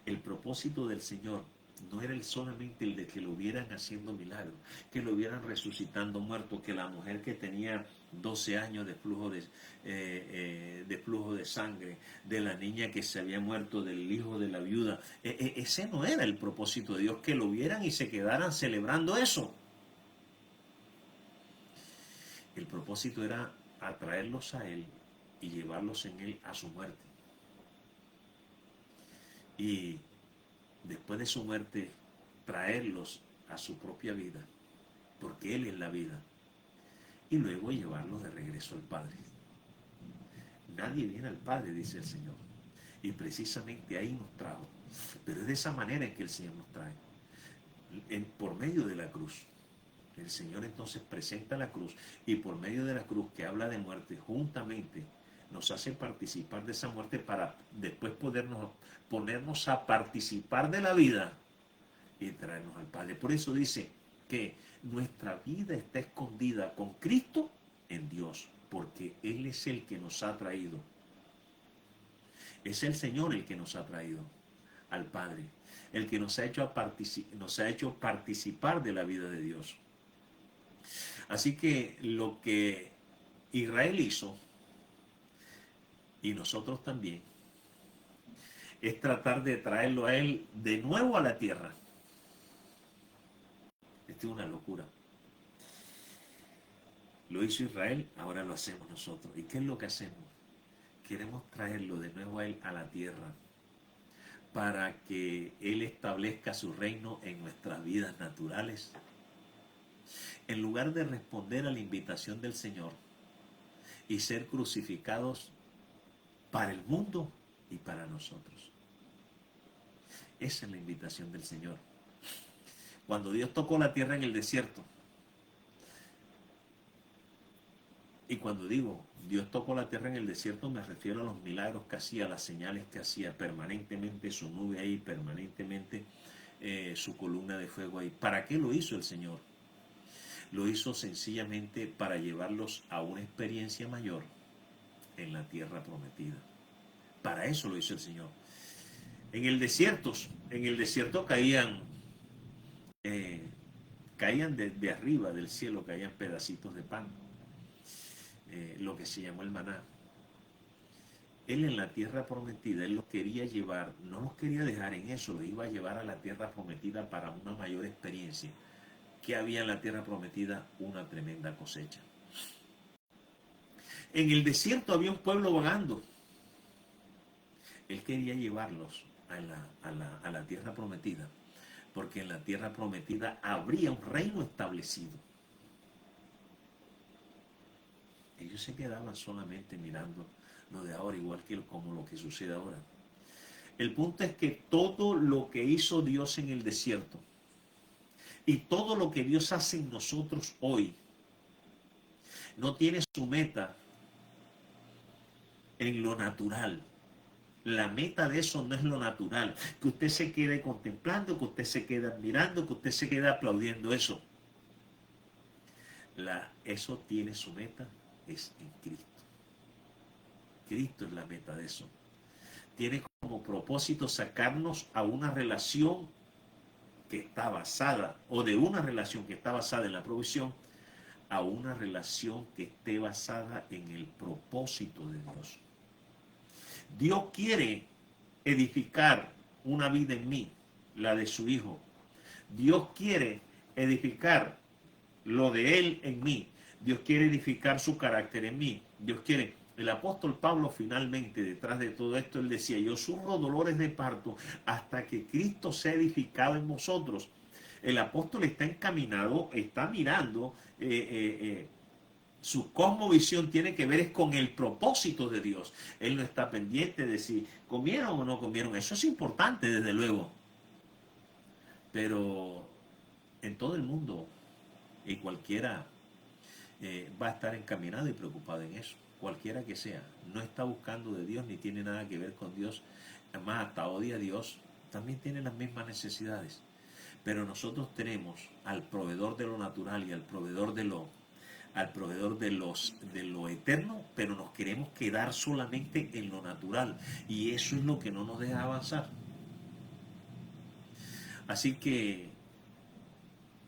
el propósito del Señor no era solamente el de que lo vieran haciendo milagros, que lo vieran resucitando muertos, que la mujer que tenía 12 años de flujo de sangre, de la niña que se había muerto, del hijo de la viuda. Ese no era el propósito de Dios, que lo vieran y se quedaran celebrando eso. El propósito era atraerlos a Él y llevarlos en Él a su muerte. Y después de su muerte, traerlos a su propia vida, porque Él es la vida, y luego llevarlos de regreso al Padre. Nadie viene al Padre, dice el Señor, y precisamente ahí nos trajo. Pero es de esa manera en que el Señor nos trae, por medio de la cruz. El Señor entonces presenta la cruz, y por medio de la cruz, que habla de muerte, juntamente nos hace participar de esa muerte para después ponernos a participar de la vida y traernos al Padre. Por eso dice que nuestra vida está escondida con Cristo en Dios, porque Él es el que nos ha traído. Es el Señor el que nos ha traído al Padre, el que nos ha hecho participar de la vida de Dios. Así que lo que Israel hizo, y nosotros también, es tratar de traerlo a Él de nuevo a la tierra. Esto es una locura. Lo hizo Israel, ahora lo hacemos nosotros. ¿Y qué es lo que hacemos? Queremos traerlo de nuevo a Él a la tierra, para que Él establezca su reino en nuestras vidas naturales, en lugar de responder a la invitación del Señor y ser crucificados para el mundo y para nosotros. Esa es la invitación del Señor. Cuando Dios tocó la tierra en el desierto, y cuando digo Dios tocó la tierra en el desierto, me refiero a los milagros que hacía, las señales que hacía, permanentemente su nube ahí, permanentemente su columna de fuego ahí. ¿Para qué lo hizo el Señor? Lo hizo sencillamente para llevarlos a una experiencia mayor en la tierra prometida. Para eso lo hizo el Señor. En el desierto caían de arriba del cielo, caían pedacitos de pan, lo que se llamó el maná. Él en la tierra prometida, Él los quería llevar, no los quería dejar en eso, los iba a llevar a la tierra prometida para una mayor experiencia. ¿Qué había en la tierra prometida? Una tremenda cosecha. En el desierto había un pueblo vagando. Él quería llevarlos a la tierra prometida, porque en la tierra prometida habría un reino establecido. Ellos se quedaban solamente mirando lo de ahora, igual que como lo que sucede ahora. El punto es que todo lo que hizo Dios en el desierto y todo lo que Dios hace en nosotros hoy no tiene su meta en lo natural. La meta de eso no es lo natural, que usted se quede contemplando, que usted se quede admirando, que usted se quede aplaudiendo eso. Eso tiene su meta, es en Cristo. Cristo es la meta de eso. Tiene como propósito sacarnos a una relación que está basada, o de una relación que está basada en la provisión, a una relación que esté basada en el propósito de Dios. Dios quiere edificar una vida en mí, la de su Hijo. Dios quiere edificar lo de Él en mí. Dios quiere edificar su carácter en mí. Dios quiere. El apóstol Pablo finalmente, detrás de todo esto, él decía, yo sufro dolores de parto hasta que Cristo sea edificado en vosotros. El apóstol está encaminado, está mirando, su cosmovisión tiene que ver es con el propósito de Dios. Él no está pendiente de si comieron o no comieron. Eso es importante, desde luego. Pero en todo el mundo, y cualquiera va a estar encaminado y preocupado en eso. Cualquiera que sea. No está buscando de Dios ni tiene nada que ver con Dios. Además, hasta odia a Dios. También tiene las mismas necesidades. Pero nosotros tenemos al proveedor de lo natural y al proveedor de lo eterno, pero nos queremos quedar solamente en lo natural. Y eso es lo que no nos deja avanzar. Así que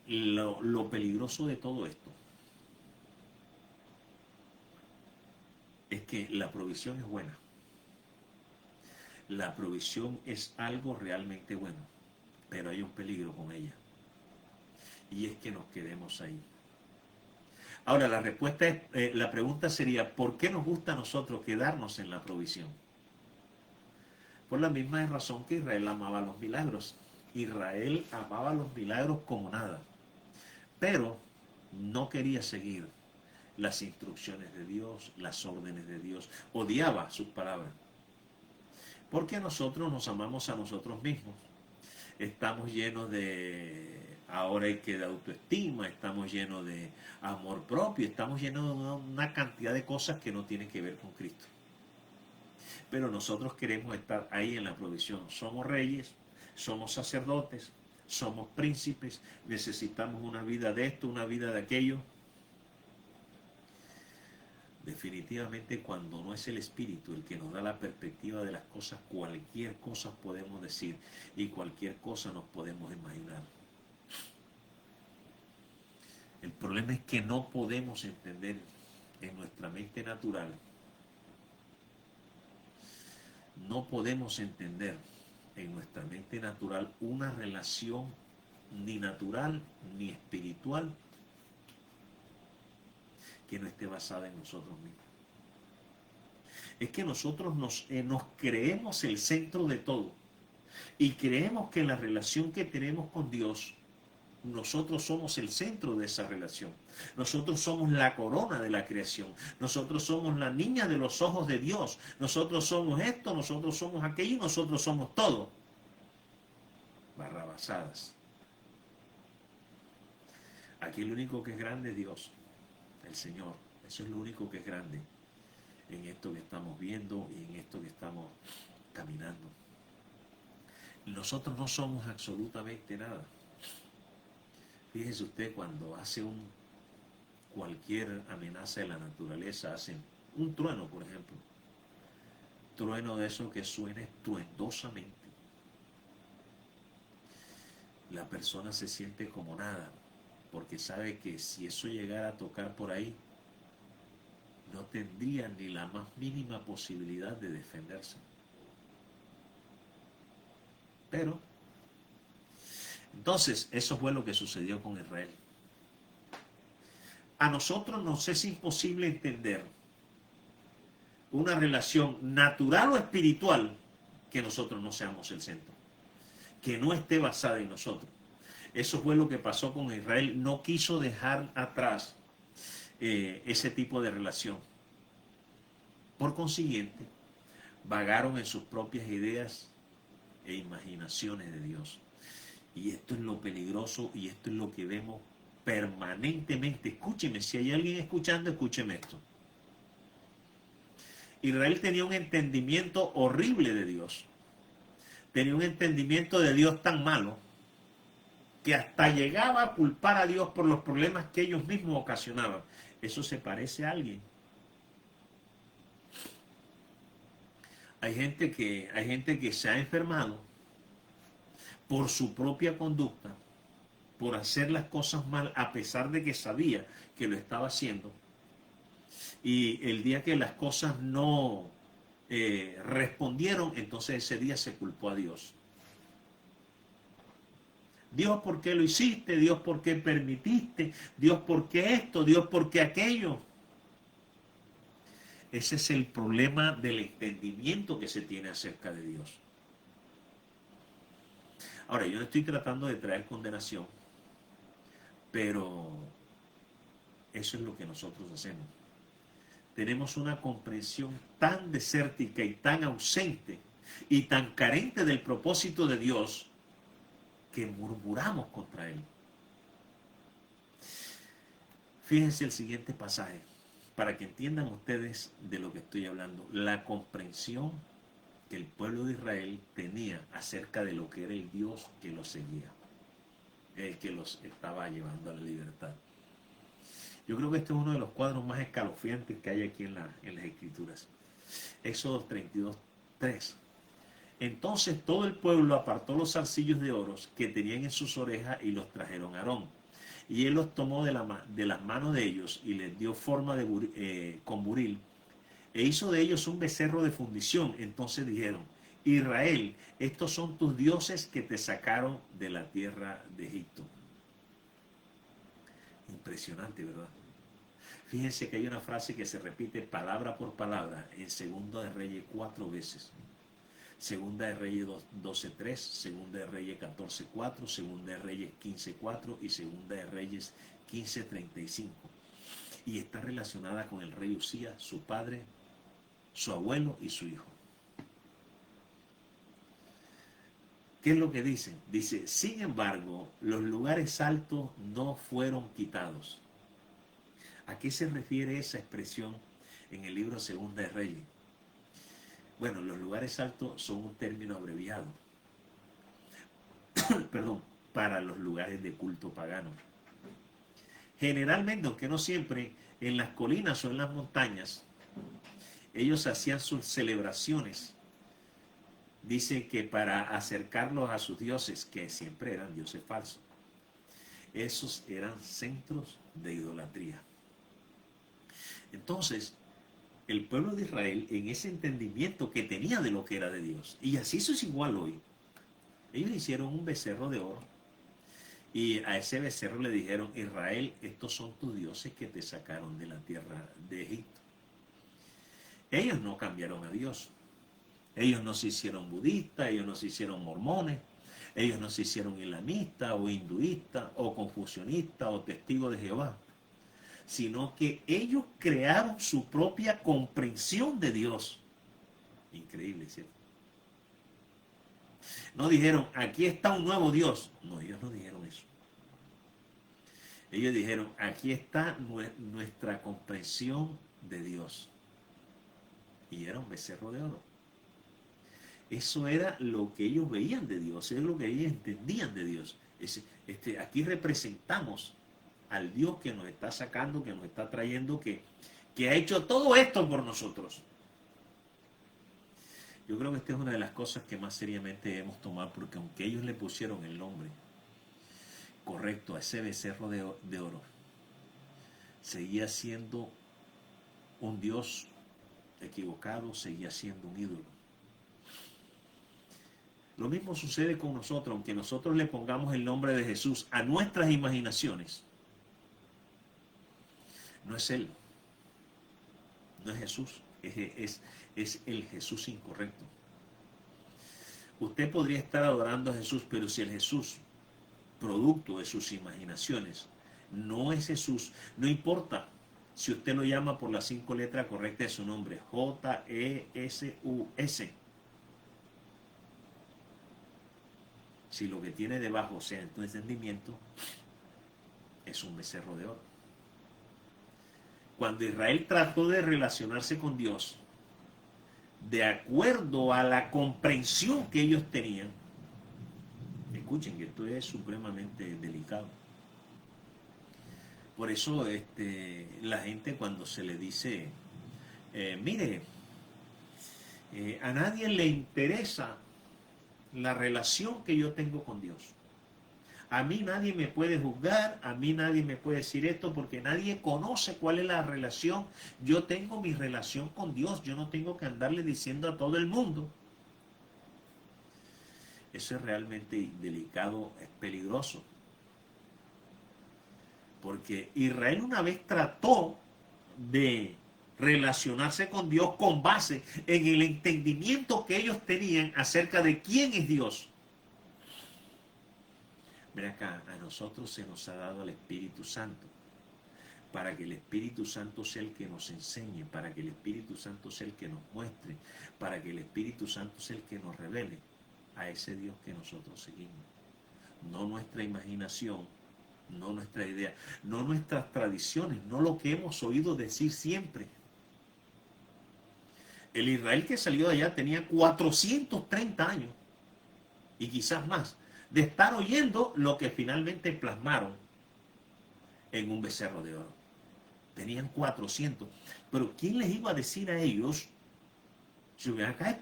lo peligroso de todo esto es que la provisión es buena. La provisión es algo realmente bueno, pero hay un peligro con ella. Y es que nos quedemos ahí. Ahora, la pregunta sería, ¿por qué nos gusta a nosotros quedarnos en la provisión? Por la misma razón que Israel amaba los milagros. Israel amaba los milagros como nada, pero no quería seguir las instrucciones de Dios, las órdenes de Dios, odiaba sus palabras. Porque nosotros nos amamos a nosotros mismos. Estamos llenos ahora hay que de autoestima, estamos llenos de amor propio, estamos llenos de una cantidad de cosas que no tienen que ver con Cristo. Pero nosotros queremos estar ahí en la provisión. Somos reyes, somos sacerdotes, somos príncipes, necesitamos una vida de esto, una vida de aquello. Definitivamente, cuando no es el Espíritu el que nos da la perspectiva de las cosas, cualquier cosa podemos decir y cualquier cosa nos podemos imaginar. El problema es que no podemos entender en nuestra mente natural, no podemos entender en nuestra mente natural una relación ni natural ni espiritual que no esté basada en nosotros mismos. Es que nosotros nos creemos el centro de todo. Y creemos que la relación que tenemos con Dios, nosotros somos el centro de esa relación. Nosotros somos la corona de la creación. Nosotros somos la niña de los ojos de Dios. Nosotros somos esto, nosotros somos aquello, nosotros somos todo. Barrabasadas. Aquí el único que es grande es Dios, el Señor. Eso es lo único que es grande en esto que estamos viendo y en esto que estamos caminando. Nosotros no somos absolutamente nada. Fíjese usted, cuando hace cualquier amenaza de la naturaleza, hacen un trueno, por ejemplo. Trueno de eso que suena estruendosamente. La persona se siente como nada, porque sabe que si eso llegara a tocar por ahí, no tendría ni la más mínima posibilidad de defenderse. Pero, entonces, eso fue lo que sucedió con Israel. A nosotros nos es imposible entender una relación natural o espiritual que nosotros no seamos el centro, que no esté basada en nosotros. Eso fue lo que pasó con Israel. No quiso dejar atrás ese tipo de relación. Por consiguiente, vagaron en sus propias ideas e imaginaciones de Dios. Y esto es lo peligroso y esto es lo que vemos permanentemente. Escúcheme, si hay alguien escuchando, escúcheme esto. Israel tenía un entendimiento horrible de Dios. Tenía un entendimiento de Dios tan malo que hasta llegaba a culpar a Dios por los problemas que ellos mismos ocasionaban. ¿Eso se parece a alguien? Hay gente que se ha enfermado por su propia conducta, por hacer las cosas mal, a pesar de que sabía que lo estaba haciendo. Y el día que las cosas no respondieron, entonces ese día se culpó a Dios. Dios, ¿por qué lo hiciste? Dios, ¿por qué permitiste? Dios, ¿por qué esto? Dios, ¿por qué aquello? Ese es el problema del entendimiento que se tiene acerca de Dios. Ahora, yo no estoy tratando de traer condenación, pero eso es lo que nosotros hacemos. Tenemos una comprensión tan desértica y tan ausente y tan carente del propósito de Dios que murmuramos contra Él. Fíjense el siguiente pasaje, para que entiendan ustedes de lo que estoy hablando. La comprensión que el pueblo de Israel tenía acerca de lo que era el Dios que los seguía, el que los estaba llevando a la libertad. Yo creo que este es uno de los cuadros más escalofriantes que hay aquí en las Escrituras. Éxodo 32:3. Entonces todo el pueblo apartó los zarcillos de oro que tenían en sus orejas y los trajeron a Aarón. Y él los tomó de las manos de ellos y les dio forma con buril e hizo de ellos un becerro de fundición. Entonces dijeron: Israel, estos son tus dioses que te sacaron de la tierra de Egipto. Impresionante, ¿verdad? Fíjense que hay una frase que se repite palabra por palabra en Segunda de Reyes 4 veces. Segunda de Reyes 12:3, Segunda de Reyes 14:4, Segunda de Reyes 15:4 y Segunda de Reyes 15:35. Y está relacionada con el rey Usías, su padre, su abuelo y su hijo. ¿Qué es lo que dice? Dice: sin embargo, los lugares altos no fueron quitados. ¿A qué se refiere esa expresión en el libro Segunda de Reyes? Bueno, los lugares altos son un término abreviado perdón, para los lugares de culto pagano. Generalmente, aunque no siempre, en las colinas o en las montañas, ellos hacían sus celebraciones. Dice que para acercarlos a sus dioses, que siempre eran dioses falsos. Esos eran centros de idolatría. Entonces, el pueblo de Israel, en ese entendimiento que tenía de lo que era de Dios, y así eso es igual hoy, ellos hicieron un becerro de oro y a ese becerro le dijeron: Israel, estos son tus dioses que te sacaron de la tierra de Egipto. Ellos no cambiaron a Dios, Ellos no se hicieron budistas, ellos no se hicieron mormones, ellos no se hicieron islamistas o hinduistas o confucionistas o testigos de Jehová, sino que ellos crearon su propia comprensión de Dios. Increíble, ¿cierto? No dijeron, aquí está un nuevo Dios. No, ellos no dijeron eso. Ellos dijeron, aquí está nuestra comprensión de Dios. Y era un becerro de oro. Eso era lo que ellos veían de Dios, eso es lo que ellos entendían de Dios. Aquí representamos al Dios que nos está sacando, que nos está trayendo, que ha hecho todo esto por nosotros. Yo creo que esta es una de las cosas que más seriamente debemos tomar, porque aunque ellos le pusieron el nombre correcto a ese becerro de oro, seguía siendo un Dios equivocado, seguía siendo un ídolo. Lo mismo sucede con nosotros, aunque nosotros le pongamos el nombre de Jesús a nuestras imaginaciones. No es Él, no es Jesús, es el Jesús incorrecto. Usted podría estar adorando a Jesús, pero si el Jesús, producto de sus imaginaciones, no es Jesús, no importa si usted lo llama por las 5 letras correctas de su nombre, J-E-S-U-S. Si lo que tiene debajo, o sea, en tu entendimiento, es un becerro de oro. Cuando Israel trató de relacionarse con Dios, de acuerdo a la comprensión que ellos tenían, escuchen que esto es supremamente delicado. Por eso la gente cuando se le dice, mire, a nadie le interesa la relación que yo tengo con Dios. A mí nadie me puede juzgar, a mí nadie me puede decir esto, porque nadie conoce cuál es la relación. Yo tengo mi relación con Dios, yo no tengo que andarle diciendo a todo el mundo. Eso es realmente delicado, es peligroso. Porque Israel una vez trató de relacionarse con Dios con base en el entendimiento que ellos tenían acerca de quién es Dios. Mira acá, a nosotros se nos ha dado el Espíritu Santo, para que el Espíritu Santo sea el que nos enseñe, para que el Espíritu Santo sea el que nos muestre, para que el Espíritu Santo sea el que nos revele a ese Dios que nosotros seguimos. No nuestra imaginación, no nuestra idea, no nuestras tradiciones, no lo que hemos oído decir siempre. El Israel que salió de allá tenía 430 años, y quizás más, de estar oyendo lo que finalmente plasmaron en un becerro de oro. Tenían 400. Pero ¿quién les iba a decir a ellos? Si ven acá,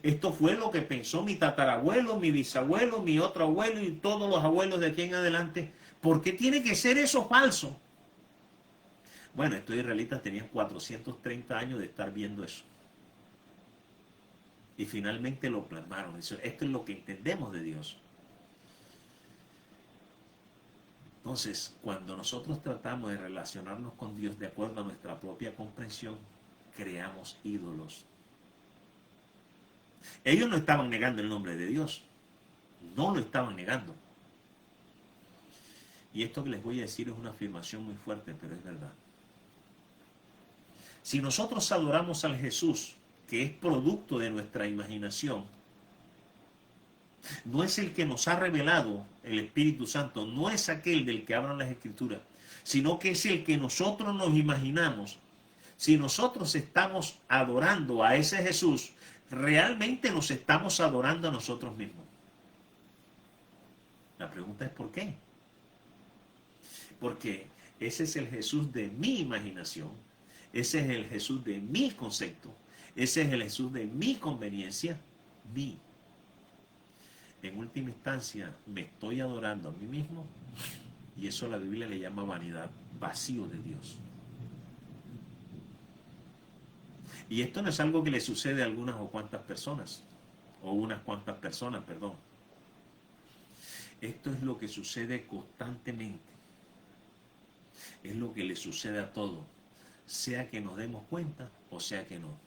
esto fue lo que pensó mi tatarabuelo, mi bisabuelo, mi otro abuelo y todos los abuelos de aquí en adelante. ¿Por qué tiene que ser eso falso? Bueno, estos israelitas tenían 430 años de estar viendo eso. Y finalmente lo plasmaron. Esto es lo que entendemos de Dios. Entonces, cuando nosotros tratamos de relacionarnos con Dios de acuerdo a nuestra propia comprensión, creamos ídolos. Ellos no estaban negando el nombre de Dios. No lo estaban negando. Y esto que les voy a decir es una afirmación muy fuerte, pero es verdad. Si nosotros adoramos al Jesús, que es producto de nuestra imaginación, no es el que nos ha revelado el Espíritu Santo, no es aquel del que hablan las Escrituras, sino que es el que nosotros nos imaginamos. Si nosotros estamos adorando a ese Jesús, realmente nos estamos adorando a nosotros mismos. La pregunta es ¿por qué? Porque ese es el Jesús de mi imaginación, ese es el Jesús de mi concepto, ese es el Jesús de mi conveniencia, mí. En última instancia, me estoy adorando a mí mismo y eso la Biblia le llama vanidad, vacío de Dios. Y esto no es algo que le sucede a algunas o cuantas personas, o unas cuantas personas, perdón. Esto es lo que sucede constantemente. Es lo que le sucede a todos, sea que nos demos cuenta o sea que no.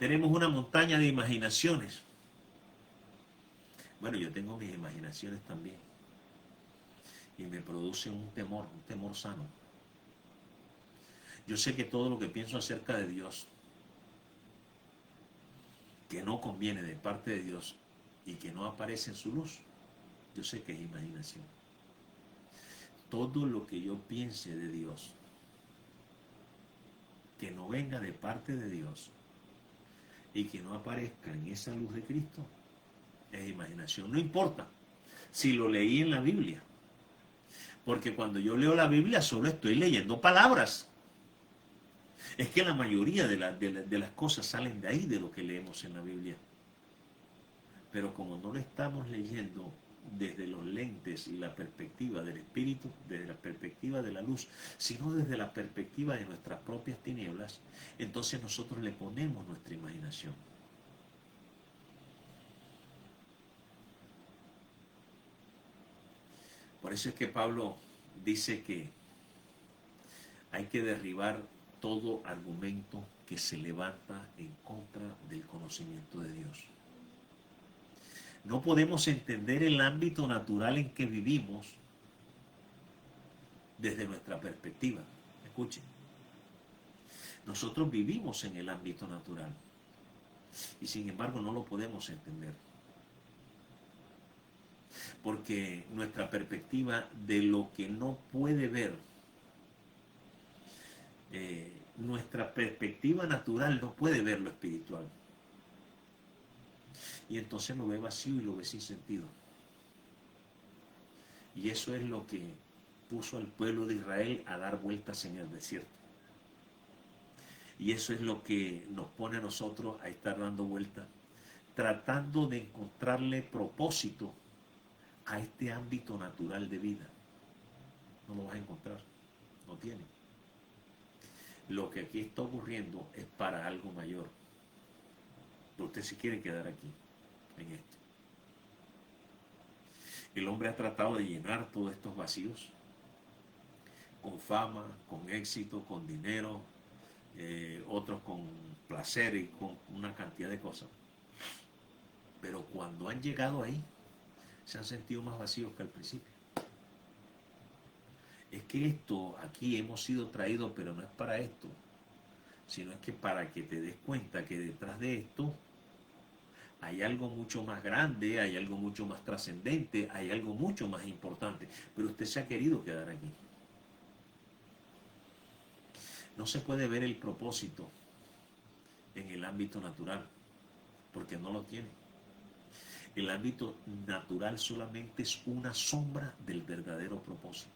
Tenemos una montaña de imaginaciones. Bueno, yo tengo mis imaginaciones también. Y me producen un temor sano. Yo sé que todo lo que pienso acerca de Dios, que no conviene de parte de Dios y que no aparece en su luz, yo sé que es imaginación. Todo lo que yo piense de Dios, que no venga de parte de Dios y que no aparezca en esa luz de Cristo, es imaginación. No importa si lo leí en la Biblia, porque cuando yo leo la Biblia solo estoy leyendo palabras. Es que la mayoría de las cosas salen de ahí, de lo que leemos en la Biblia. Pero como no lo estamos leyendo desde los lentes y la perspectiva del Espíritu, desde la perspectiva de la luz, sino desde la perspectiva de nuestras propias tinieblas, entonces nosotros le ponemos nuestra imaginación. Por eso es que Pablo dice que hay que derribar todo argumento que se levanta en contra del conocimiento de Dios. No podemos entender el ámbito natural en que vivimos desde nuestra perspectiva. Escuchen, nosotros vivimos en el ámbito natural y sin embargo no lo podemos entender. Porque nuestra perspectiva de lo que no puede ver, nuestra perspectiva natural no puede ver lo espiritual. Y entonces lo ve vacío y lo ve sin sentido. Y eso es lo que puso al pueblo de Israel a dar vueltas en el desierto. Y eso es lo que nos pone a nosotros a estar dando vueltas, tratando de encontrarle propósito a este ámbito natural de vida. No lo vas a encontrar, no tiene. Lo que aquí está ocurriendo es para algo mayor. Pero usted se quiere quedar aquí, en esto. El hombre ha tratado de llenar todos estos vacíos con fama, con éxito, con dinero, otros con placer y con una cantidad de cosas. Pero cuando han llegado ahí, se han sentido más vacíos que al principio. Es que esto, aquí hemos sido traídos, pero no es para esto, sino es que para que te des cuenta que detrás de esto hay algo mucho más grande, hay algo mucho más trascendente, hay algo mucho más importante. Pero usted se ha querido quedar aquí. No se puede ver el propósito en el ámbito natural, porque no lo tiene. El ámbito natural solamente es una sombra del verdadero propósito.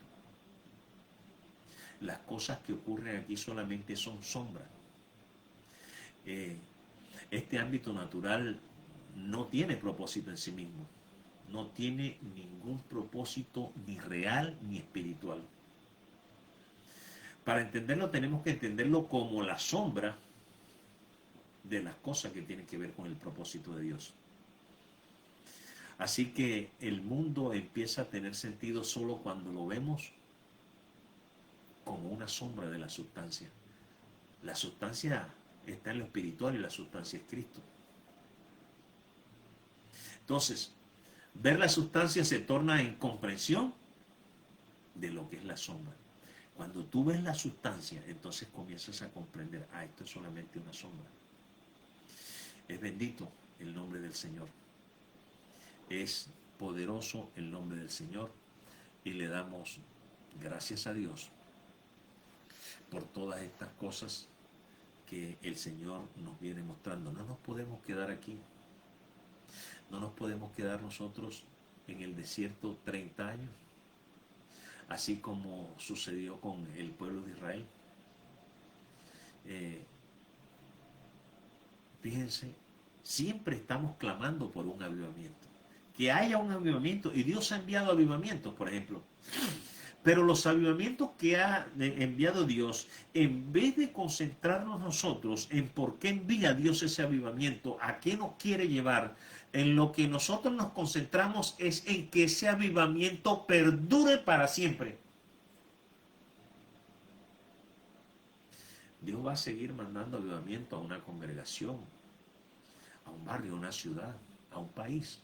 Las cosas que ocurren aquí solamente son sombras. Este ámbito natural no tiene propósito en sí mismo. No tiene ningún propósito ni real ni espiritual. Para entenderlo tenemos que entenderlo como la sombra de las cosas que tienen que ver con el propósito de Dios. Así que el mundo empieza a tener sentido solo cuando lo vemos como una sombra de la sustancia. La sustancia está en lo espiritual y la sustancia es Cristo. Entonces, ver la sustancia se torna en comprensión de lo que es la sombra. Cuando tú ves la sustancia, entonces comienzas a comprender, esto es solamente una sombra. Es bendito el nombre del Señor. Es poderoso el nombre del Señor y le damos gracias a Dios por todas estas cosas que el Señor nos viene mostrando. No nos podemos quedar aquí. No nos podemos quedar nosotros en el desierto 30 años, así como sucedió con el pueblo de Israel. Fíjense, siempre estamos clamando por un avivamiento. Que haya un avivamiento, y Dios ha enviado avivamientos, por ejemplo. Pero los avivamientos que ha enviado Dios, en vez de concentrarnos nosotros en por qué envía Dios ese avivamiento, a qué nos quiere llevar, en lo que nosotros nos concentramos es en que ese avivamiento perdure para siempre. Dios va a seguir mandando avivamiento a una congregación, a un barrio, a una ciudad, a un país.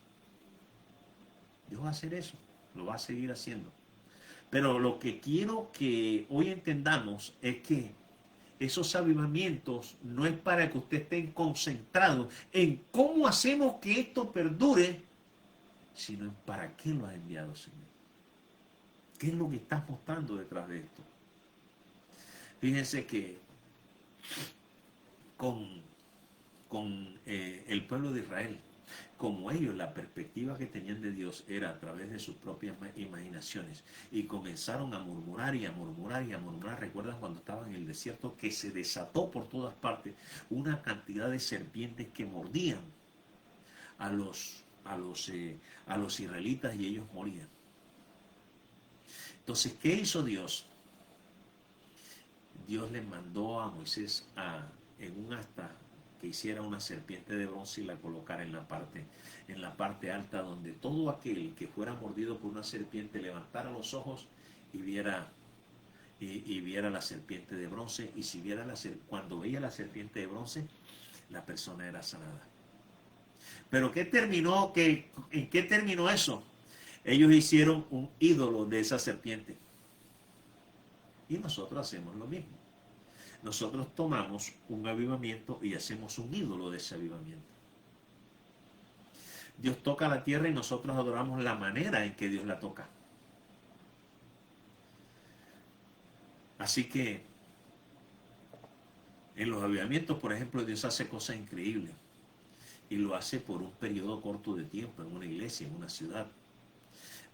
Dios va a hacer eso, lo va a seguir haciendo. Pero lo que quiero que hoy entendamos es que esos avivamientos no es para que usted esté concentrado en cómo hacemos que esto perdure, sino en para qué lo ha enviado, Señor. ¿Qué es lo que estás mostrando detrás de esto? Fíjense que con el pueblo de Israel, como ellos, la perspectiva que tenían de Dios era a través de sus propias imaginaciones, y comenzaron a murmurar y a murmurar y a murmurar. ¿Recuerdan cuando estaban en el desierto que se desató por todas partes una cantidad de serpientes que mordían a los israelitas y ellos morían? Entonces, ¿qué hizo Dios? Dios le mandó a Moisés en un asta que hiciera una serpiente de bronce y la colocara en la parte alta, donde todo aquel que fuera mordido por una serpiente levantara los ojos y viera la serpiente de bronce, y cuando veía la serpiente de bronce, la persona era sanada. Pero ¿en qué terminó eso? Ellos hicieron un ídolo de esa serpiente. Y nosotros hacemos lo mismo. Nosotros tomamos un avivamiento y hacemos un ídolo de ese avivamiento. Dios toca la tierra y nosotros adoramos la manera en que Dios la toca. Así que en los avivamientos, por ejemplo, Dios hace cosas increíbles y lo hace por un periodo corto de tiempo, en una iglesia, en una ciudad.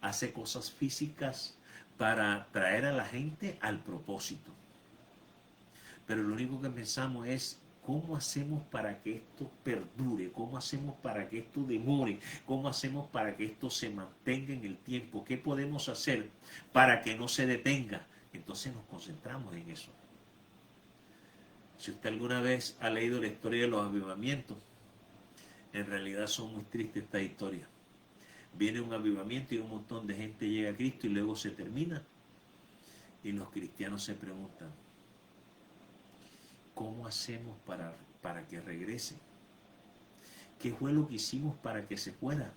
Hace cosas físicas para traer a la gente al propósito. Pero lo único que pensamos es cómo hacemos para que esto perdure, cómo hacemos para que esto demore, cómo hacemos para que esto se mantenga en el tiempo, qué podemos hacer para que no se detenga. Entonces nos concentramos en eso. Si usted alguna vez ha leído la historia de los avivamientos, en realidad son muy tristes esta historia. Viene un avivamiento y un montón de gente llega a Cristo y luego se termina. Y los cristianos se preguntan, ¿cómo hacemos para que regrese? ¿Qué fue lo que hicimos para que se fuera?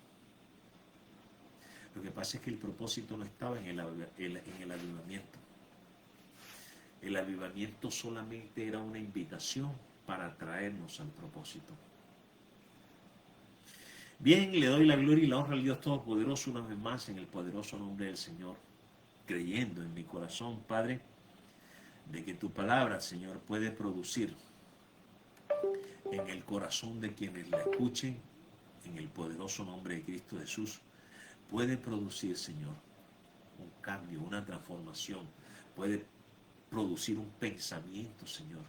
Lo que pasa es que el propósito no estaba en el avivamiento. El avivamiento solamente era una invitación para traernos al propósito. Bien, le doy la gloria y la honra al Dios Todopoderoso una vez más en el poderoso nombre del Señor, creyendo en mi corazón, Padre, de que tu palabra, Señor, puede producir en el corazón de quienes la escuchen, en el poderoso nombre de Cristo Jesús, puede producir, Señor, un cambio, una transformación, puede producir un pensamiento, Señor,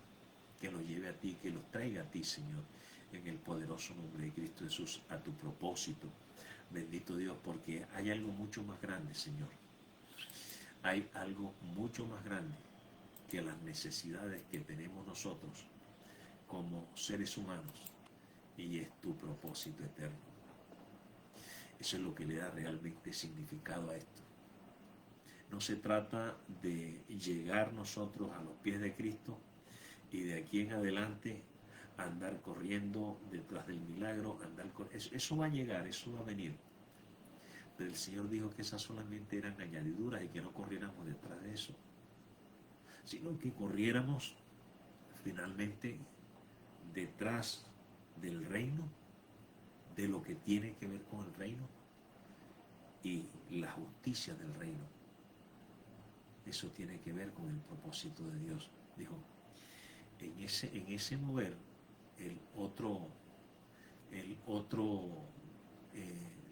que los lleve a ti, que los traiga a ti, Señor, en el poderoso nombre de Cristo Jesús, a tu propósito. Bendito Dios, porque hay algo mucho más grande, Señor. Hay algo mucho más grande que las necesidades que tenemos nosotros como seres humanos, y es tu propósito eterno. Eso es lo que le da realmente significado a esto. No se trata de llegar nosotros a los pies de Cristo y de aquí en adelante andar corriendo detrás del milagro, eso va a llegar, eso va a venir. Pero el Señor dijo que esas solamente eran añadiduras y que no corriéramos detrás de eso, sino que corriéramos finalmente detrás del reino, de lo que tiene que ver con el reino y la justicia del reino. Eso tiene que ver con el propósito de Dios. Dijo, en ese mover,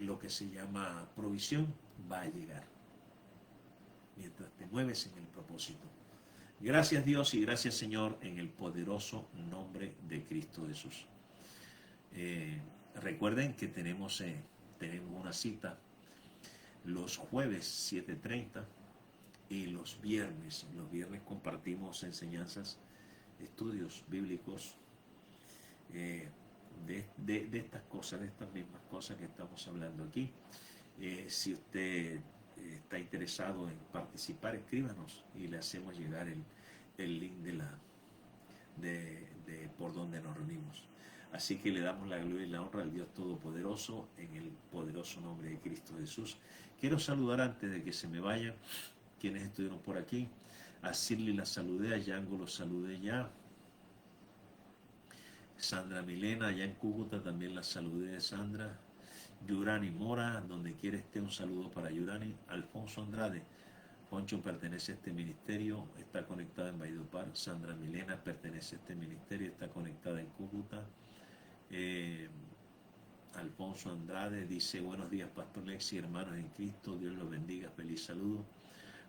lo que se llama provisión va a llegar mientras te mueves en el propósito. Gracias Dios y gracias Señor en el poderoso nombre de Cristo Jesús. Recuerden que tenemos una cita los jueves 7:30 y los viernes compartimos enseñanzas, estudios bíblicos de estas cosas, de estas mismas cosas que estamos hablando aquí. Si usted está interesado en participar, escríbanos y le hacemos llegar el link de por donde nos reunimos. Así que le damos la gloria y la honra al Dios Todopoderoso en el poderoso nombre de Cristo Jesús. Quiero saludar antes de que se me vayan quienes estuvieron por aquí. A Shirley la saludé, a Yango lo saludé ya. Sandra Milena, allá en Cúcuta también la saludé, Sandra. Yurani Mora, donde quiera esté, un saludo para Yurani. Alfonso Andrade, Poncho pertenece a este ministerio, está conectada en Valledupar. Sandra Milena pertenece a este ministerio, está conectada en Cúcuta. Alfonso Andrade dice: buenos días, Pastor Lexi, hermanos en Cristo, Dios los bendiga, feliz saludo.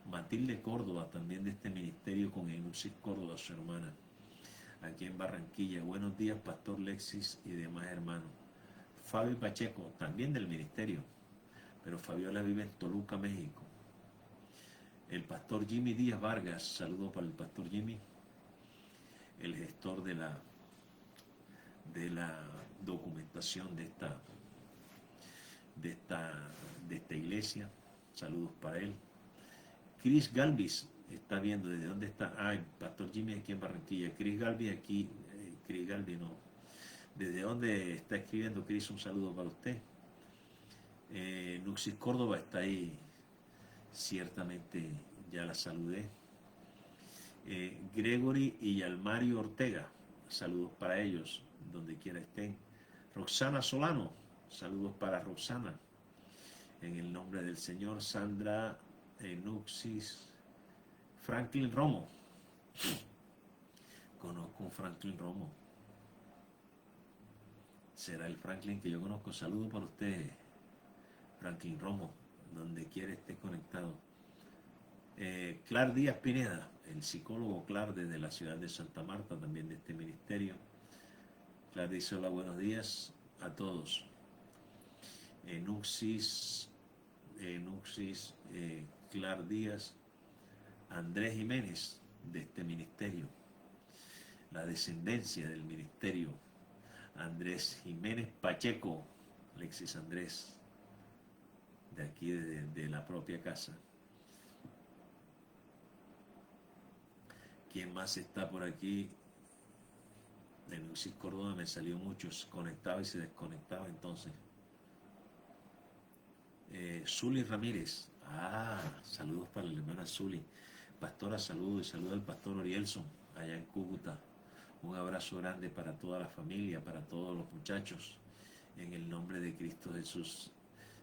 Matilde Córdoba, también de este ministerio, con Enuxis Córdoba, su hermana, aquí en Barranquilla. Buenos días, Pastor Lexis y demás hermanos. Fabio Pacheco, también del ministerio, pero Fabiola vive en Toluca, México. El Pastor Jimmy Díaz Vargas, saludo para el Pastor Jimmy, el gestor de la documentación de esta iglesia. Saludos para él. Chris Galvis está viendo desde dónde está. El Pastor Jimmy aquí en Barranquilla. Chris Galvis aquí. Chris Galvis no. ¿Desde dónde está escribiendo Chris? Un saludo para usted. Nuxis Córdoba está ahí. Ciertamente ya la saludé. Gregory y Yalmario Ortega. Saludos para ellos, donde quiera estén. Roxana Solano. Saludos para Roxana. En el nombre del Señor. Sandra Nuxis. Franklin Romo. Conozco un Franklin Romo. Será el Franklin que yo conozco. Saludos para usted, Franklin Romo, donde quiera esté conectado. Clar Díaz Pineda, el psicólogo Clar desde la ciudad de Santa Marta, también de este ministerio. Clar dice: hola, buenos días a todos. Nuxis, Clar Díaz, Andrés Jiménez, de este ministerio, la descendencia del ministerio, Andrés Jiménez Pacheco, Alexis Andrés, de aquí de la propia casa. ¿Quién más está por aquí? De Nuxis Córdoba me salió muchos, conectaba y se desconectaba entonces. Zuli Ramírez, saludos para la hermana Zuli. Pastora, saludos, y saludos al pastor Orielson, allá en Cúcuta. Un abrazo grande para toda la familia, para todos los muchachos, en el nombre de Cristo Jesús.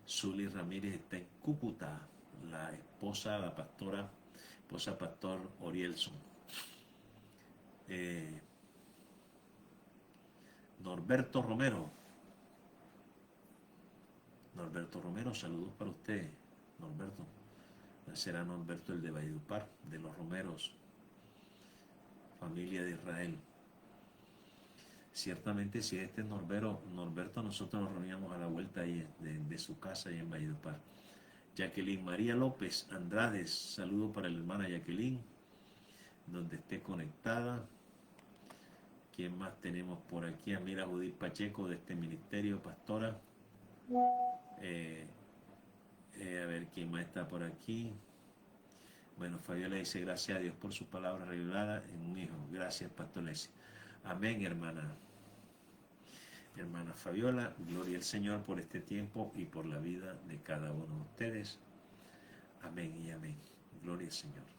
Zuli Ramírez está en Cúcuta, la esposa pastor Orielson. Norberto Romero, saludos para usted, Norberto. Será Norberto el de Valledupar, de los Romeros, familia de Israel. Ciertamente, si este es Norberto, nosotros nos reuníamos a la vuelta ahí de su casa ahí en Valledupar. Jacqueline María López Andrade, saludo para la hermana Jacqueline, donde esté conectada. ¿Quién más tenemos por aquí? Amira Judith Pacheco, de este ministerio, pastora. A ver quién más está por aquí. Bueno, Fabiola dice: gracias a Dios por su palabra revelada en un hijo. Gracias, Pastor Leslie. Amén, hermana Fabiola. Gloria al Señor por este tiempo y por la vida de cada uno de ustedes. Amén y amén. Gloria al Señor.